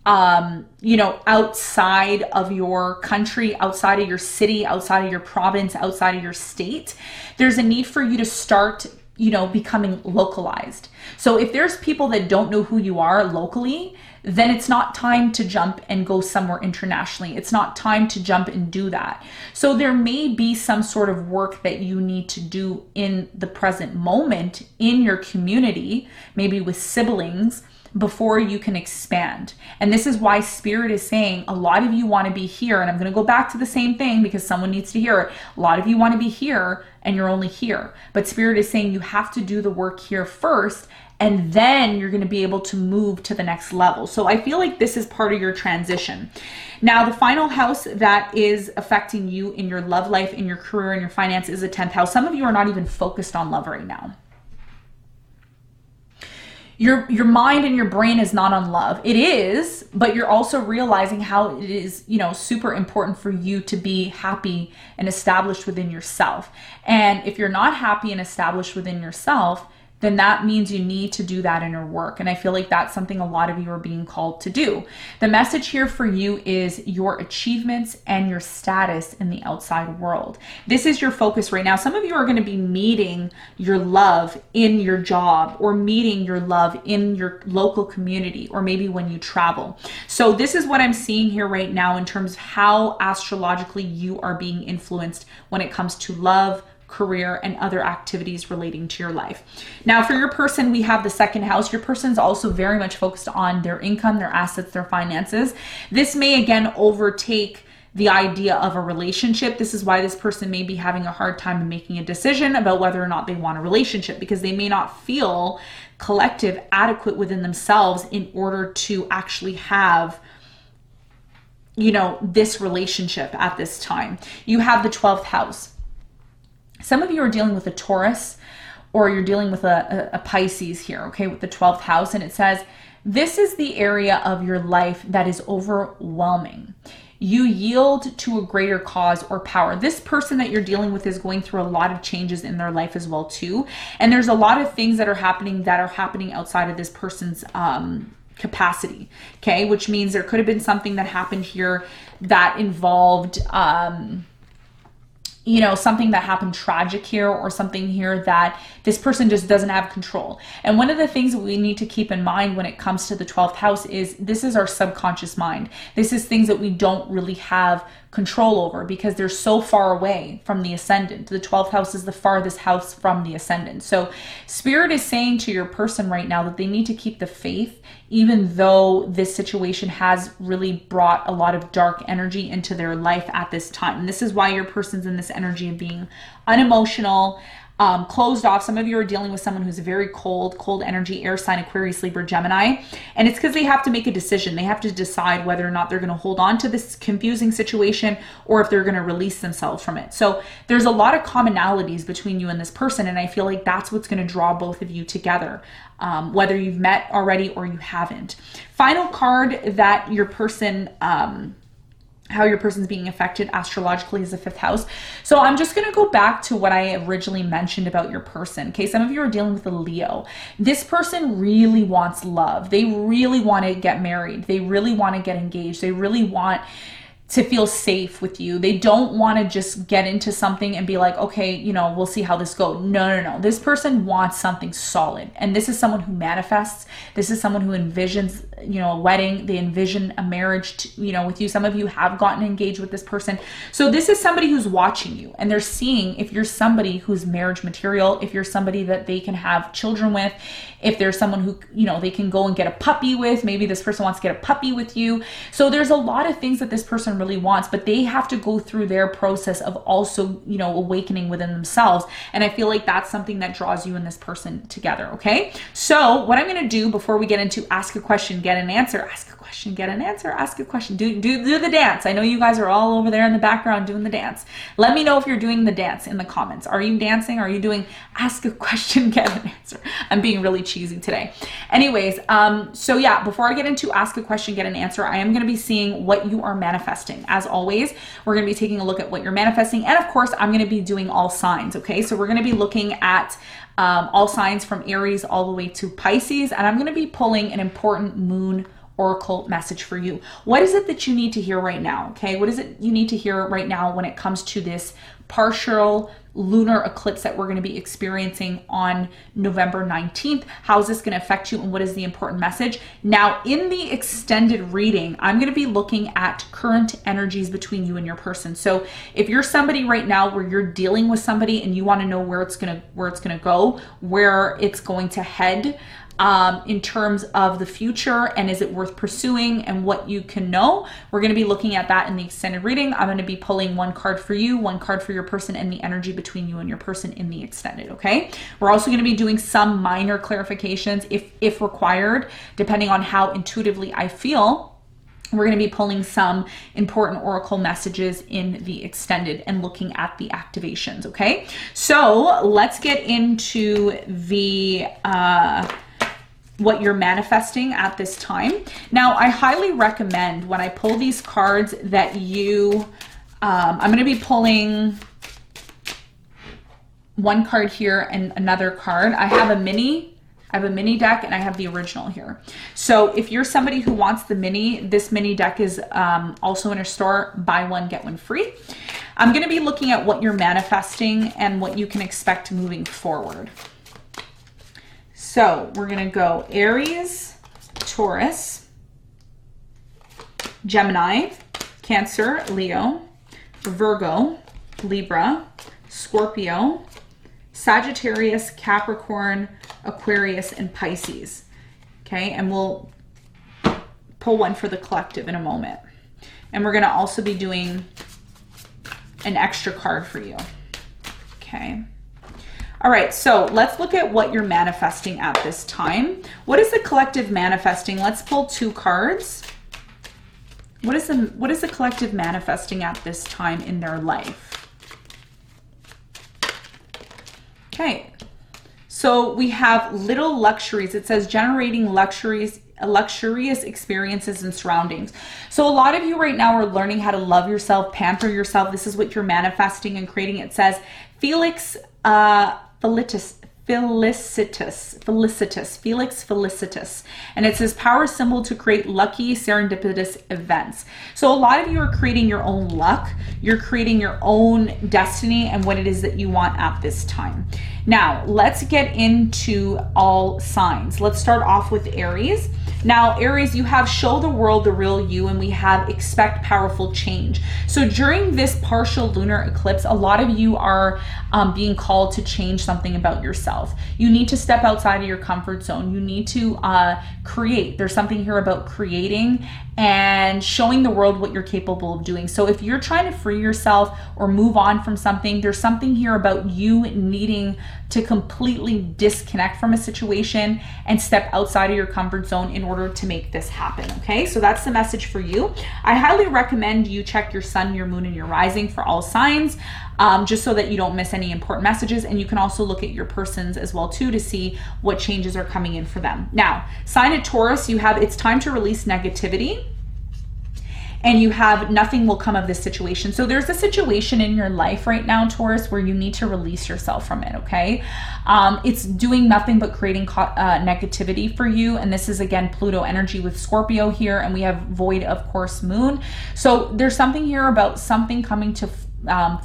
S1: outside of your country, outside of your city, outside of your province, outside of your state, there's a need for you to start becoming localized. So if there's people that don't know who you are locally, then it's not time to jump and go somewhere internationally. It's not time to jump and do that. So there may be some sort of work that you need to do in the present moment in your community, maybe with siblings, before you can expand. And this is why Spirit is saying a lot of you want to be here. And I'm going to go back to the same thing because someone needs to hear it. A lot of you want to be here and you're only here. But Spirit is saying you have to do the work here first, and then you're going to be able to move to the next level. So I feel like this is part of your transition. Now, the final house that is affecting you in your love life, in your career, in your finance is the 10th house. Some of you are not even focused on love right now. Your mind and your brain is not on love. It is, but you're also realizing how it is, super important for you to be happy and established within yourself. And if you're not happy and established within yourself, then that means you need to do that inner work. And I feel like that's something a lot of you are being called to do. The message here for you is your achievements and your status in the outside world. This is your focus right now. Some of you are going to be meeting your love in your job, or meeting your love in your local community, or maybe when you travel. So this is what I'm seeing here right now in terms of how astrologically you are being influenced when it comes to love, career, and other activities relating to your life. Now, for your person, we have the 2nd house. Your person's also very much focused on their income, their assets, their finances. This may again overtake the idea of a relationship. This is why this person may be having a hard time in making a decision about whether or not they want a relationship, because they may not feel collective adequate within themselves in order to actually have this relationship at this time. You have the 12th house. Some of you are dealing with a Taurus, or you're dealing with a Pisces here, okay, with the 12th house. And it says, this is the area of your life that is overwhelming. you yield to a greater cause or power. This person that you're dealing with is going through a lot of changes in their life as well too. And there's a lot of things that are happening outside of this person's capacity. Okay. Which means there could have been something that happened here that involved, you know, something that happened tragic here, or something here that this person just doesn't have control. And one of the things that we need to keep in mind when it comes to the 12th house is this is our subconscious mind. This is things that we don't really have control over because they're so far away from the ascendant. The 12th house is the farthest house from the ascendant. So Spirit is saying to your person right now that they need to keep the faith, even though this situation has really brought a lot of dark energy into their life at this time. And this is why your person's in this energy of being unemotional, closed off. Some of you are dealing with someone who's very cold energy, air sign, Aquarius, Libra, Gemini. And it's because they have to make a decision. They have to decide whether or not they're going to hold on to this confusing situation or if they're going to release themselves from it. So there's a lot of commonalities between you and this person. And I feel like that's what's going to draw both of you together, whether you've met already or you haven't. Final card that your person, how your person's being affected astrologically is the 5th house. So I'm just going to go back to what I originally mentioned about your person. Okay, some of you are dealing with a Leo. This person really wants love. They really want to get married. They really want to get engaged. They really want to feel safe with you. They don't want to just get into something and be like, okay, you know, we'll see how this goes. No. This person wants something solid. And this is someone who manifests. This is someone who envisions, you know, a wedding. They envision a marriage, you know, with you. Some of you have gotten engaged with this person. So this is somebody who's watching you and they're seeing if you're somebody who's marriage material, if you're somebody that they can have children with, if there's someone who, you know, they can go and get a puppy with. Maybe this person wants to get a puppy with you. So there's a lot of things that this person really wants, but they have to go through their process of also, you know, awakening within themselves. And I feel like that's something that draws you and this person together. Okay. So what I'm going to do before we get into ask a question, get an answer, ask a question, get an answer, ask a question, do the dance. I know you guys are all over there in the background doing the dance. Let me know if you're doing the dance in the comments. Are you dancing? Are you doing ask a question, get an answer? I'm being really cheesy today. Anyways, so yeah, before I get into ask a question, get an answer, I am going to be seeing what you are manifesting. As always, we're going to be taking a look at what you're manifesting. And of course, I'm going to be doing all signs. Okay. So we're going to be looking at all signs from Aries all the way to Pisces. And I'm going to be pulling an important moon oracle message for you. What is it that you need to hear right now? Okay. What is it you need to hear right now when it comes to this partial lunar eclipse that we're going to be experiencing on November 19th? How is this going to affect you and what is the important message? Now, in the extended reading, I'm going to be looking at current energies between you and your person. So if you're somebody right now where you're dealing with somebody and you want to know where it's going to go, where it's going to head, in terms of the future and is it worth pursuing and what you can know, we're going to be looking at that in the extended reading. I'm going to be pulling one card for you, one card for your person, and the energy between you and your person in the extended. Okay. We're also going to be doing some minor clarifications if required, depending on how intuitively I feel. We're going to be pulling some important oracle messages in the extended and looking at the activations. Okay. So let's get into the, what you're manifesting at this time. Now, I highly recommend when I pull these cards that you, I'm going to be pulling one card here and another card. I have a mini deck and I have the original here. So if you're somebody who wants the mini, this mini deck is also in our store, buy one, get one free. I'm going to be looking at what you're manifesting and what you can expect moving forward. So we're going to go Aries, Taurus, Gemini, Cancer, Leo, Virgo, Libra, Scorpio, Sagittarius, Capricorn, Aquarius, and Pisces. Okay, and we'll pull one for the collective in a moment. And we're going to also be doing an extra card for you. Okay. All right, so let's look at what you're manifesting at this time. What is the collective manifesting? Let's pull two cards. What is the collective manifesting at this time in their life? Okay, so we have little luxuries. It says generating luxuries luxurious experiences and surroundings. So a lot of you right now are learning how to love yourself, pamper yourself. This is what you're manifesting and creating. It says Felix Felicitas. And it's his power symbol to create lucky, serendipitous events. So a lot of you are creating your own luck. You're creating your own destiny and what it is that you want at this time. Now, let's get into all signs. Let's start off with Aries. Now, Aries, you have show the world the real you, and we have expect powerful change. So during this partial lunar eclipse, a lot of you are being called to change something about yourself. You need to step outside of your comfort zone. You need to create. There's something here about creating and showing the world what you're capable of doing. So if you're trying to free yourself or move on from something, there's something here about you needing to completely disconnect from a situation and step outside of your comfort zone in order to make this happen. Okay, so that's the message for you. I highly recommend you check your sun, your moon, and your rising for all signs, just so that you don't miss any important messages. And you can also look at your persons as well too to see what changes are coming in for them. Now, sign of Taurus, you have it's time to release negativity. And you have nothing will come of this situation. So there's a situation in your life right now, Taurus, where you need to release yourself from it, okay? It's doing nothing but creating negativity for you. And this is, again, Pluto energy with Scorpio here. And we have void, of course, moon. So there's something here about something coming to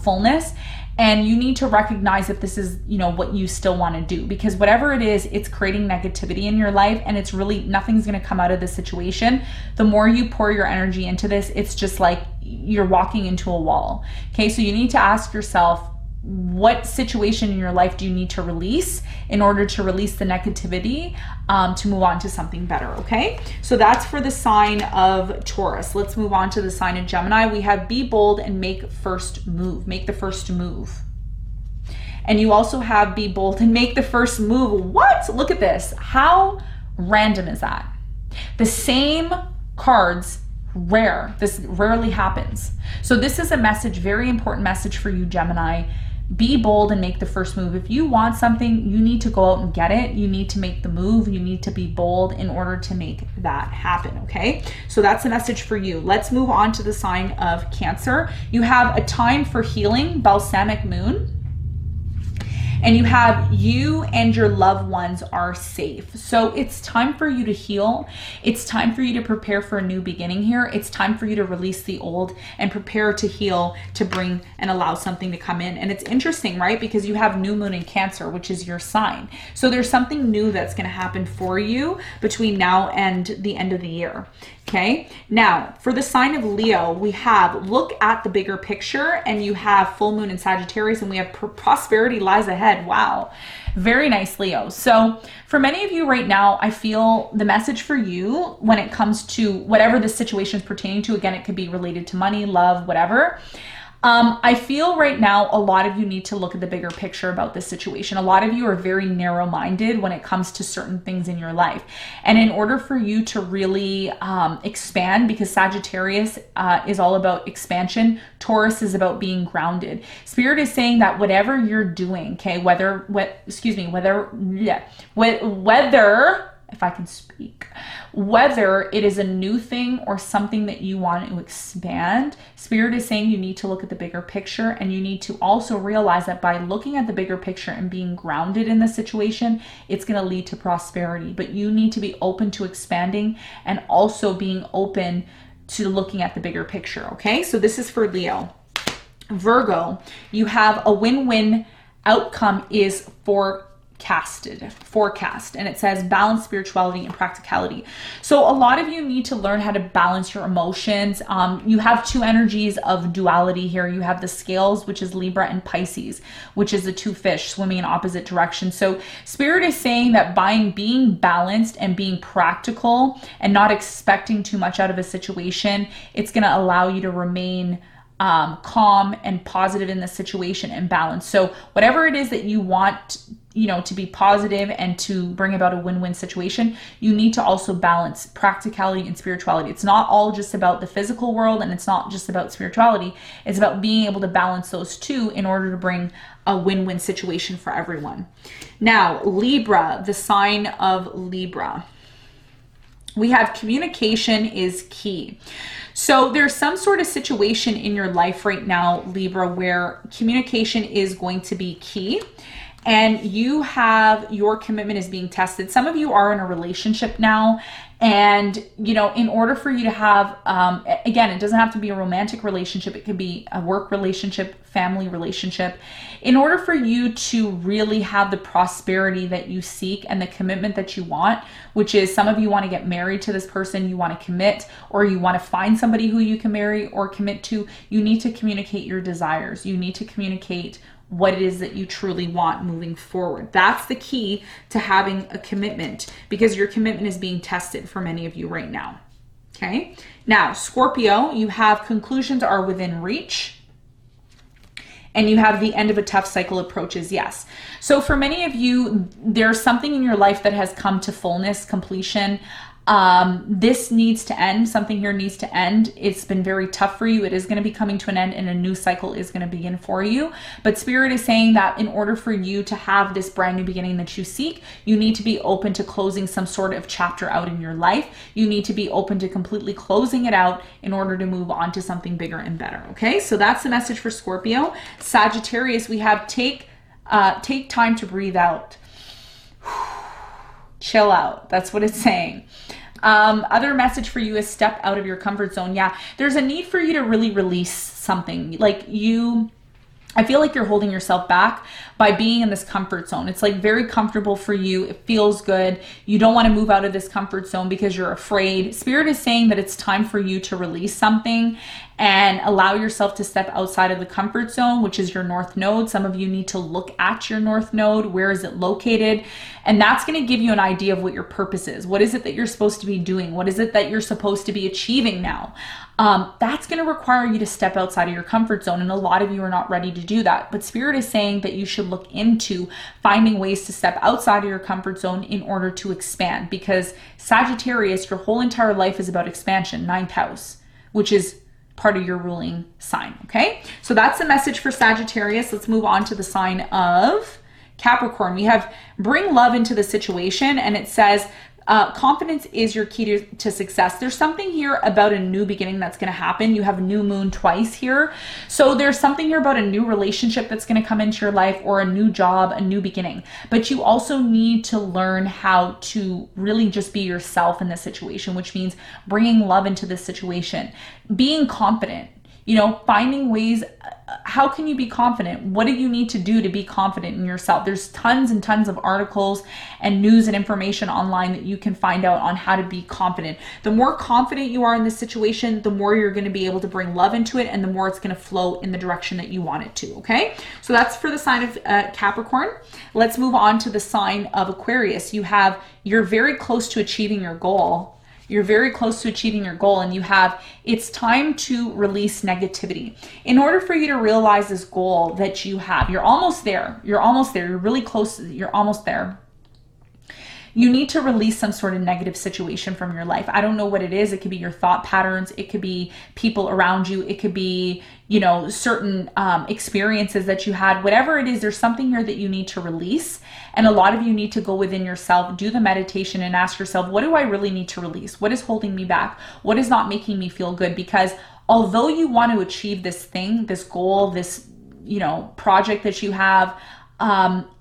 S1: fullness. And you need to recognize if this is, you know, what you still want to do, because whatever it is, it's creating negativity in your life, and it's really, nothing's going to come out of this situation. The more you pour your energy into this, it's just like you're walking into a wall. Okay, so you need to ask yourself, what situation in your life do you need to release in order to release the negativity to move on to something better, okay? So that's for the sign of Taurus. Let's move on to the sign of Gemini. We have be bold and make first move. Make the first move. And you also have be bold and make the first move. What? Look at this. How random is that? The same cards, rare. This rarely happens. So this is a message, very important message for you, Gemini. Be bold and make the first move. If you want something, you need to go out and get it. You need to make the move. You need to be bold in order to make that happen, okay? So that's the message for you. Let's move on to the sign of Cancer. You have a time for healing, balsamic moon. And you have you and your loved ones are safe. So it's time for you to heal. It's time for you to prepare for a new beginning here. It's time for you to release the old and prepare to heal, to bring and allow something to come in. And it's interesting, right? Because you have new moon in Cancer, which is your sign. So there's something new that's going to happen for you between now and the end of the year. Okay, now for the sign of Leo, we have look at the bigger picture, and you have full moon in Sagittarius, and we have prosperity lies ahead. Wow, very nice, Leo. So for many of you right now, I feel the message for you when it comes to whatever the situation is pertaining to, again, it could be related to money, love, whatever. I feel right now a lot of you need to look at the bigger picture about this situation. A lot of you are very narrow-minded when it comes to certain things in your life. And in order for you to really expand, because Sagittarius is all about expansion, Taurus is about being grounded. Spirit is saying that whatever you're doing, okay, whether if I can speak, whether it is a new thing or something that you want to expand, Spirit is saying you need to look at the bigger picture, and you need to also realize that by looking at the bigger picture and being grounded in the situation, it's going to lead to prosperity. But you need to be open to expanding and also being open to looking at the bigger picture, okay? So this is for Leo. Virgo, you have a win-win outcome is forecast, and it says balance spirituality and practicality. So a lot of you need to learn how to balance your emotions. You have two energies of duality here. You have the scales, which is Libra, and Pisces, which is the two fish swimming in opposite directions. So Spirit is saying that by being balanced and being practical and not expecting too much out of a situation, it's going to allow you to remain calm and positive in the situation and balance. So whatever it is that you want, you know, to be positive and to bring about a win-win situation, you need to also balance practicality and spirituality. It's not all just about the physical world, and it's not just about spirituality. It's about being able to balance those two in order to bring a win-win situation for everyone. Now, Libra, the sign of Libra. we have communication is key. So there's some sort of situation in your life right now, Libra, where communication is going to be key. And you have, your commitment is being tested. Some of you are in a relationship now. And, you know, in order for you to have, again, it doesn't have to be a romantic relationship. It could be a work relationship, family relationship. In order for you to really have the prosperity that you seek and the commitment that you want, which is some of you want to get married to this person, you want to commit, or you want to find somebody who you can marry or commit to, you need to communicate your desires. You need to communicate what it is that you truly want moving forward. That's the key to having a commitment, because your commitment is being tested for many of you right now. Okay. Now, Scorpio, you have conclusions are within reach, and you have the end of a tough cycle approaches. Yes. So for many of you, there's something in your life that has come to fullness, completion. This needs to end. Something here needs to end. It's been very tough for you. It is going to be coming to an end, and a new cycle is going to begin for you. But Spirit is saying that in order for you to have this brand new beginning that you seek, you need to be open to closing some sort of chapter out in your life. You need to be open to completely closing it out in order to move on to something bigger and better. Okay. So that's the message for Scorpio. Sagittarius, we have take time to breathe out. Chill out. That's what it's saying. Other message for you is step out of your comfort zone. Yeah, there's a need for you to really release something. Like I feel like you're holding yourself back by being in this comfort zone. It's like very comfortable for you. It feels good. You don't want to move out of this comfort zone because you're afraid. Spirit is saying that it's time for you to release something and allow yourself to step outside of the comfort zone, which is your North Node. Some of you need to look at your North Node. Where is it located? And that's going to give you an idea of what your purpose is. What is it that you're supposed to be doing? What is it that you're supposed to be achieving now? That's going to require you to step outside of your comfort zone. And a lot of you are not ready to do that. But Spirit is saying that you should look into finding ways to step outside of your comfort zone in order to expand. Because Sagittarius, your whole entire life is about expansion, 9th house, which is part of your ruling sign. Okay. So that's the message for Sagittarius. Let's move on to the sign of Capricorn. We have bring love into the situation, and it says, confidence is your key to success. There's something here about a new beginning that's going to happen. You have new moon twice here. So there's something here about a new relationship that's going to come into your life, or a new job, a new beginning. But you also need to learn how to really just be yourself in this situation, which means bringing love into this situation, being confident. You know, finding ways, how can you be confident? What do you need to do to be confident in yourself? There's tons and tons of articles and news and information online that you can find out on how to be confident. The more confident you are in this situation, the more you're going to be able to bring love into it, and the more it's going to flow in the direction that you want it to, okay? So that's for the sign of Capricorn. Let's move on to the sign of Aquarius. You're very close to achieving your goal. You're very close to achieving your goal, and it's time to release negativity. In order for you to realize this goal that you have, you're almost there. You're really close. You're almost there. You need to release some sort of negative situation from your life. I don't know what it is. It could be your thought patterns. It could be people around you. It could be, certain experiences that you had. Whatever it is, there's something here that you need to release. And a lot of you need to go within yourself, do the meditation, and ask yourself, what do I really need to release? What is holding me back? What is not making me feel good? Because although you want to achieve this thing, this goal, this, project that you have,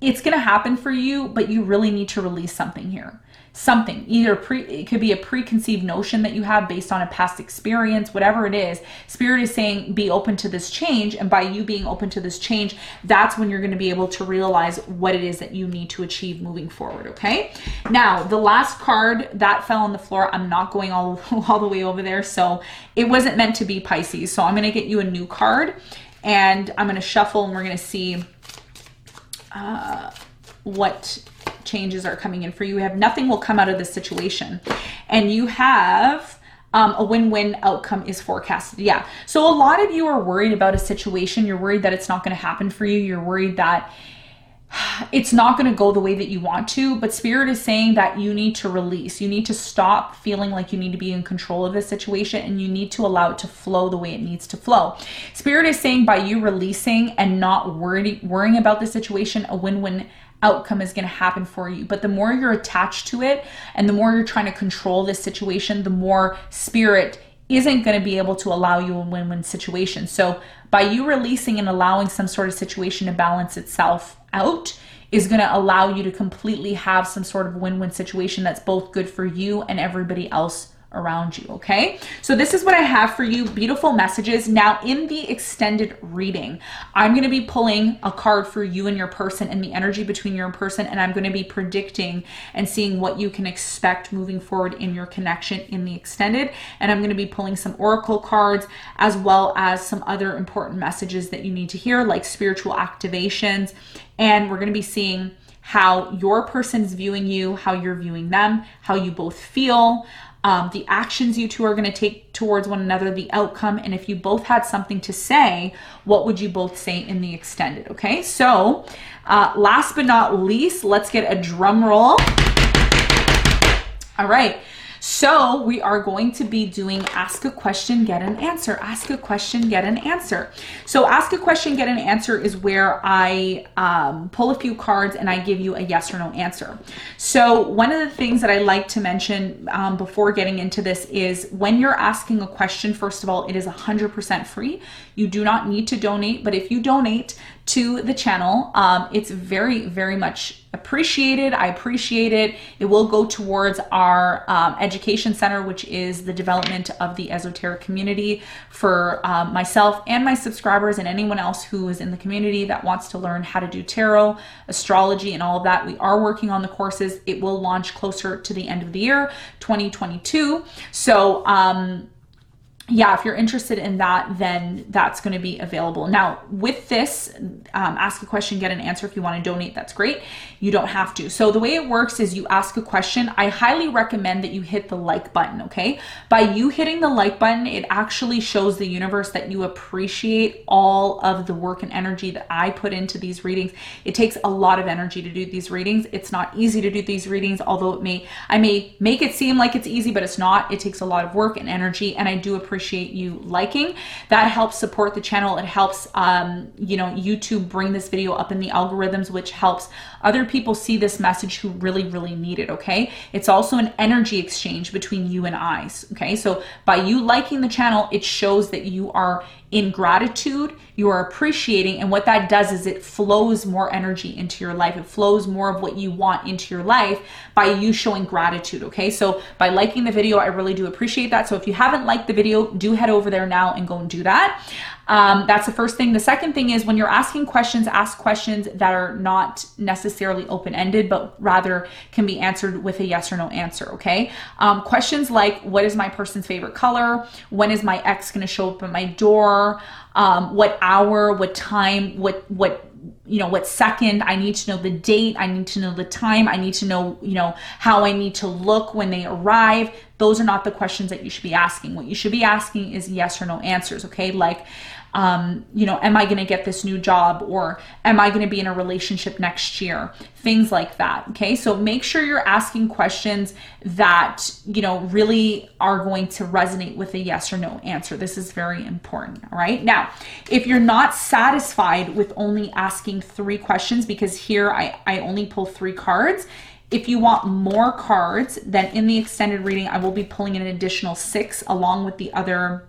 S1: it's going to happen for you, but you really need to release something here. Something, it could be a preconceived notion that you have based on a past experience, whatever it is. Spirit is saying be open to this change, and by you being open to this change, that's when you're going to be able to realize what it is that you need to achieve moving forward, okay? Now, the last card that fell on the floor, I'm not going all the way over there, so it wasn't meant to be Pisces. So I'm going to get you a new card, and I'm going to shuffle, and we're going to see what changes are coming in for you. We have nothing will come out of this situation, and you have a win-win outcome is forecasted. Yeah. So a lot of you are worried about a situation. You're worried that it's not going to happen for you. You're worried that it's not going to go the way that you want to, but Spirit is saying that you need to release. You need to stop feeling like you need to be in control of this situation, and you need to allow it to flow the way it needs to flow. Spirit is saying by you releasing and not worrying about the situation, a win-win outcome is going to happen for you. But the more you're attached to it and the more you're trying to control this situation, the more spirit isn't going to be able to allow you a win-win situation. So by you releasing and allowing some sort of situation to balance itself out is going to allow you to completely have some sort of win-win situation that's both good for you and everybody else around you. Okay, so this is what I have for you. Beautiful messages. Now in the extended reading, I'm going to be pulling a card for you and your person and the energy between your person, and I'm going to be predicting and seeing what you can expect moving forward in your connection in the extended. And I'm going to be pulling some oracle cards as well as some other important messages that you need to hear, like spiritual activations. And we're going to be seeing how your person's viewing you, how you're viewing them, how you both feel, the actions you two are going to take towards one another, the outcome, and if you both had something to say, what would you both say in the extended? Okay, so last but not least, let's get a drum roll. All right, so we are going to be doing ask a question, get an answer. Ask a question, get an answer. So ask a question, get an answer is where I pull a few cards and I give you a yes or no answer. So one of the things that I like to mention before getting into this is when you're asking a question, first of all, it is 100% free. You do not need to donate, but if you donate to the channel, it's very, very much appreciated. I appreciate it. It will go towards our education center, which is the development of the esoteric community for myself and my subscribers and anyone else who is in the community that wants to learn how to do tarot, astrology, and all of that. We are working on the courses. It will launch closer to the end of the year, 2022. So, yeah, if you're interested in that, then that's going to be available. Now, with this, ask a question, get an answer. If you want to donate, that's great. You don't have to. So the way it works is you ask a question. I highly recommend that you hit the like button, okay? By you hitting the like button, it actually shows the universe that you appreciate all of the work and energy that I put into these readings. It takes a lot of energy to do these readings. It's not easy to do these readings, although I may make it seem like it's easy, but it's not. It takes a lot of work and energy, and I do appreciate you liking. That helps support the channel. It helps YouTube bring this video up in the algorithms, which helps other people see this message who really, really need it. Okay, it's also an energy exchange between you and I. Okay, so by you liking the channel, it shows that you are in gratitude, you are appreciating, and what that does is it flows more energy into your life. It flows more of what you want into your life by you showing gratitude. Okay, so by liking the video, I really do appreciate that. So if you haven't liked the video, do head over there now and go and do that. That's the first thing. The second thing is when you're asking questions, ask questions that are not necessarily open-ended, but rather can be answered with a yes or no answer. Okay, questions like, what is my person's favorite color? When is my ex going to show up at my door? What hour, what time, what second? I need to know the date. I need to know the time. I need to know, how I need to look when they arrive. Those are not the questions that you should be asking. What you should be asking is yes or no answers. Okay. Like, am I going to get this new job, or am I going to be in a relationship next year? Things like that. Okay. So make sure you're asking questions that, really are going to resonate with a yes or no answer. This is very important. All right. Now, if you're not satisfied with only asking 3 questions, because here I only pull 3 cards. If you want more cards, then in the extended reading, I will be pulling an additional 6 along with the other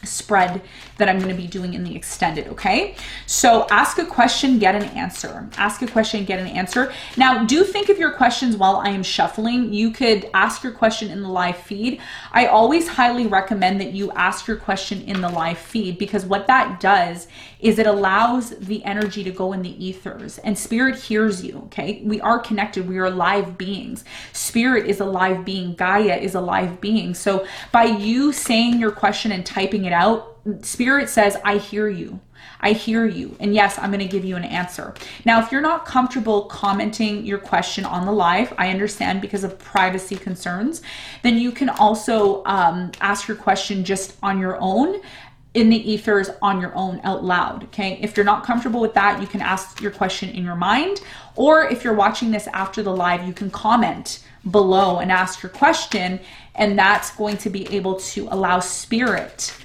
S1: spread that I'm going to be doing in the extended. Okay, so ask a question, get an answer. Ask a question, get an answer. Now, do think of your questions while I am shuffling. You could ask your question in the live feed. I always highly recommend that you ask your question in the live feed, because what that does is it allows the energy to go in the ethers, and spirit hears you. Okay, we are connected. We are live beings. Spirit is a live being. Gaia is a live being. So by you saying your question and typing it out, spirit says, I hear you. I hear you. And yes, I'm going to give you an answer. Now, if you're not comfortable commenting your question on the live, I understand, because of privacy concerns, then you can also ask your question just on your own in the ethers on your own out loud. Okay. If you're not comfortable with that, you can ask your question in your mind, or if you're watching this after the live, you can comment below and ask your question. And that's going to be able to allow spirit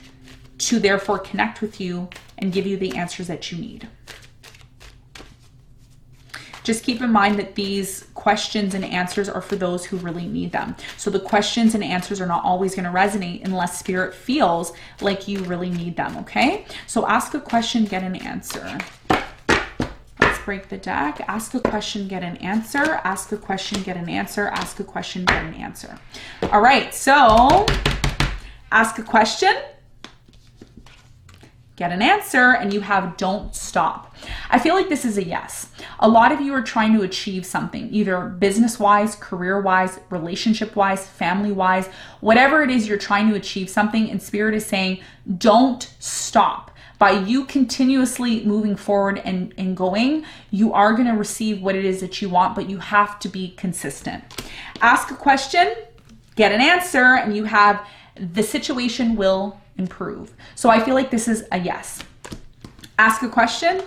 S1: to therefore connect with you and give you the answers that you need. Just keep in mind that these questions and answers are for those who really need them. So the questions and answers are not always going to resonate unless Spirit feels like you really need them, okay? So ask a question, get an answer. Let's break the deck. Ask a question, get an answer. Ask a question, get an answer. Ask a question, get an answer. All right, so ask a question, get an answer, and you have don't stop. I feel like this is a yes. A lot of you are trying to achieve something, either business-wise, career-wise, relationship-wise, family-wise, whatever it is, you're trying to achieve something, and Spirit is saying, don't stop. By you continuously moving forward and going, you are going to receive what it is that you want, but you have to be consistent. Ask a question, get an answer, and you have the situation will improve. So I feel like this is a yes. Ask a question,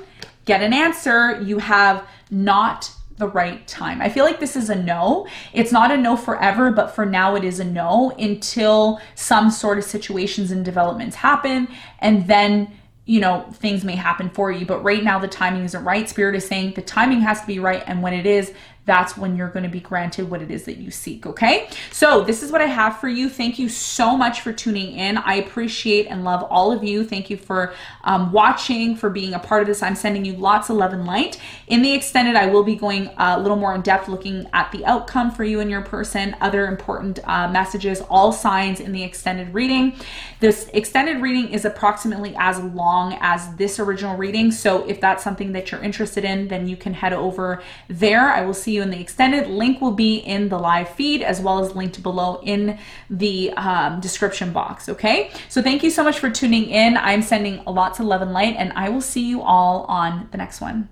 S1: get an answer, you have not the right time. I feel like this is a no. It's not a no forever, but for now it is a no until some sort of situations and developments happen, and then, you know, things may happen for you. But right now the timing isn't right. Spirit is saying the timing has to be right, and when it is, that's when you're going to be granted what it is that you seek, okay? So this is what I have for you. Thank you so much for tuning in. I appreciate and love all of you. Thank you for watching, for being a part of this. I'm sending you lots of love and light. In the extended, I will be going a little more in depth, looking at the outcome for you and your person, other important messages, all signs in the extended reading. This extended reading is approximately as long as this original reading. So if that's something that you're interested in, then you can head over there. I will see you in the extended. Link will be in the live feed, as well as linked below in the description box, okay? So thank you so much for tuning in. I'm sending lots of love and light, and I will see you all on the next one.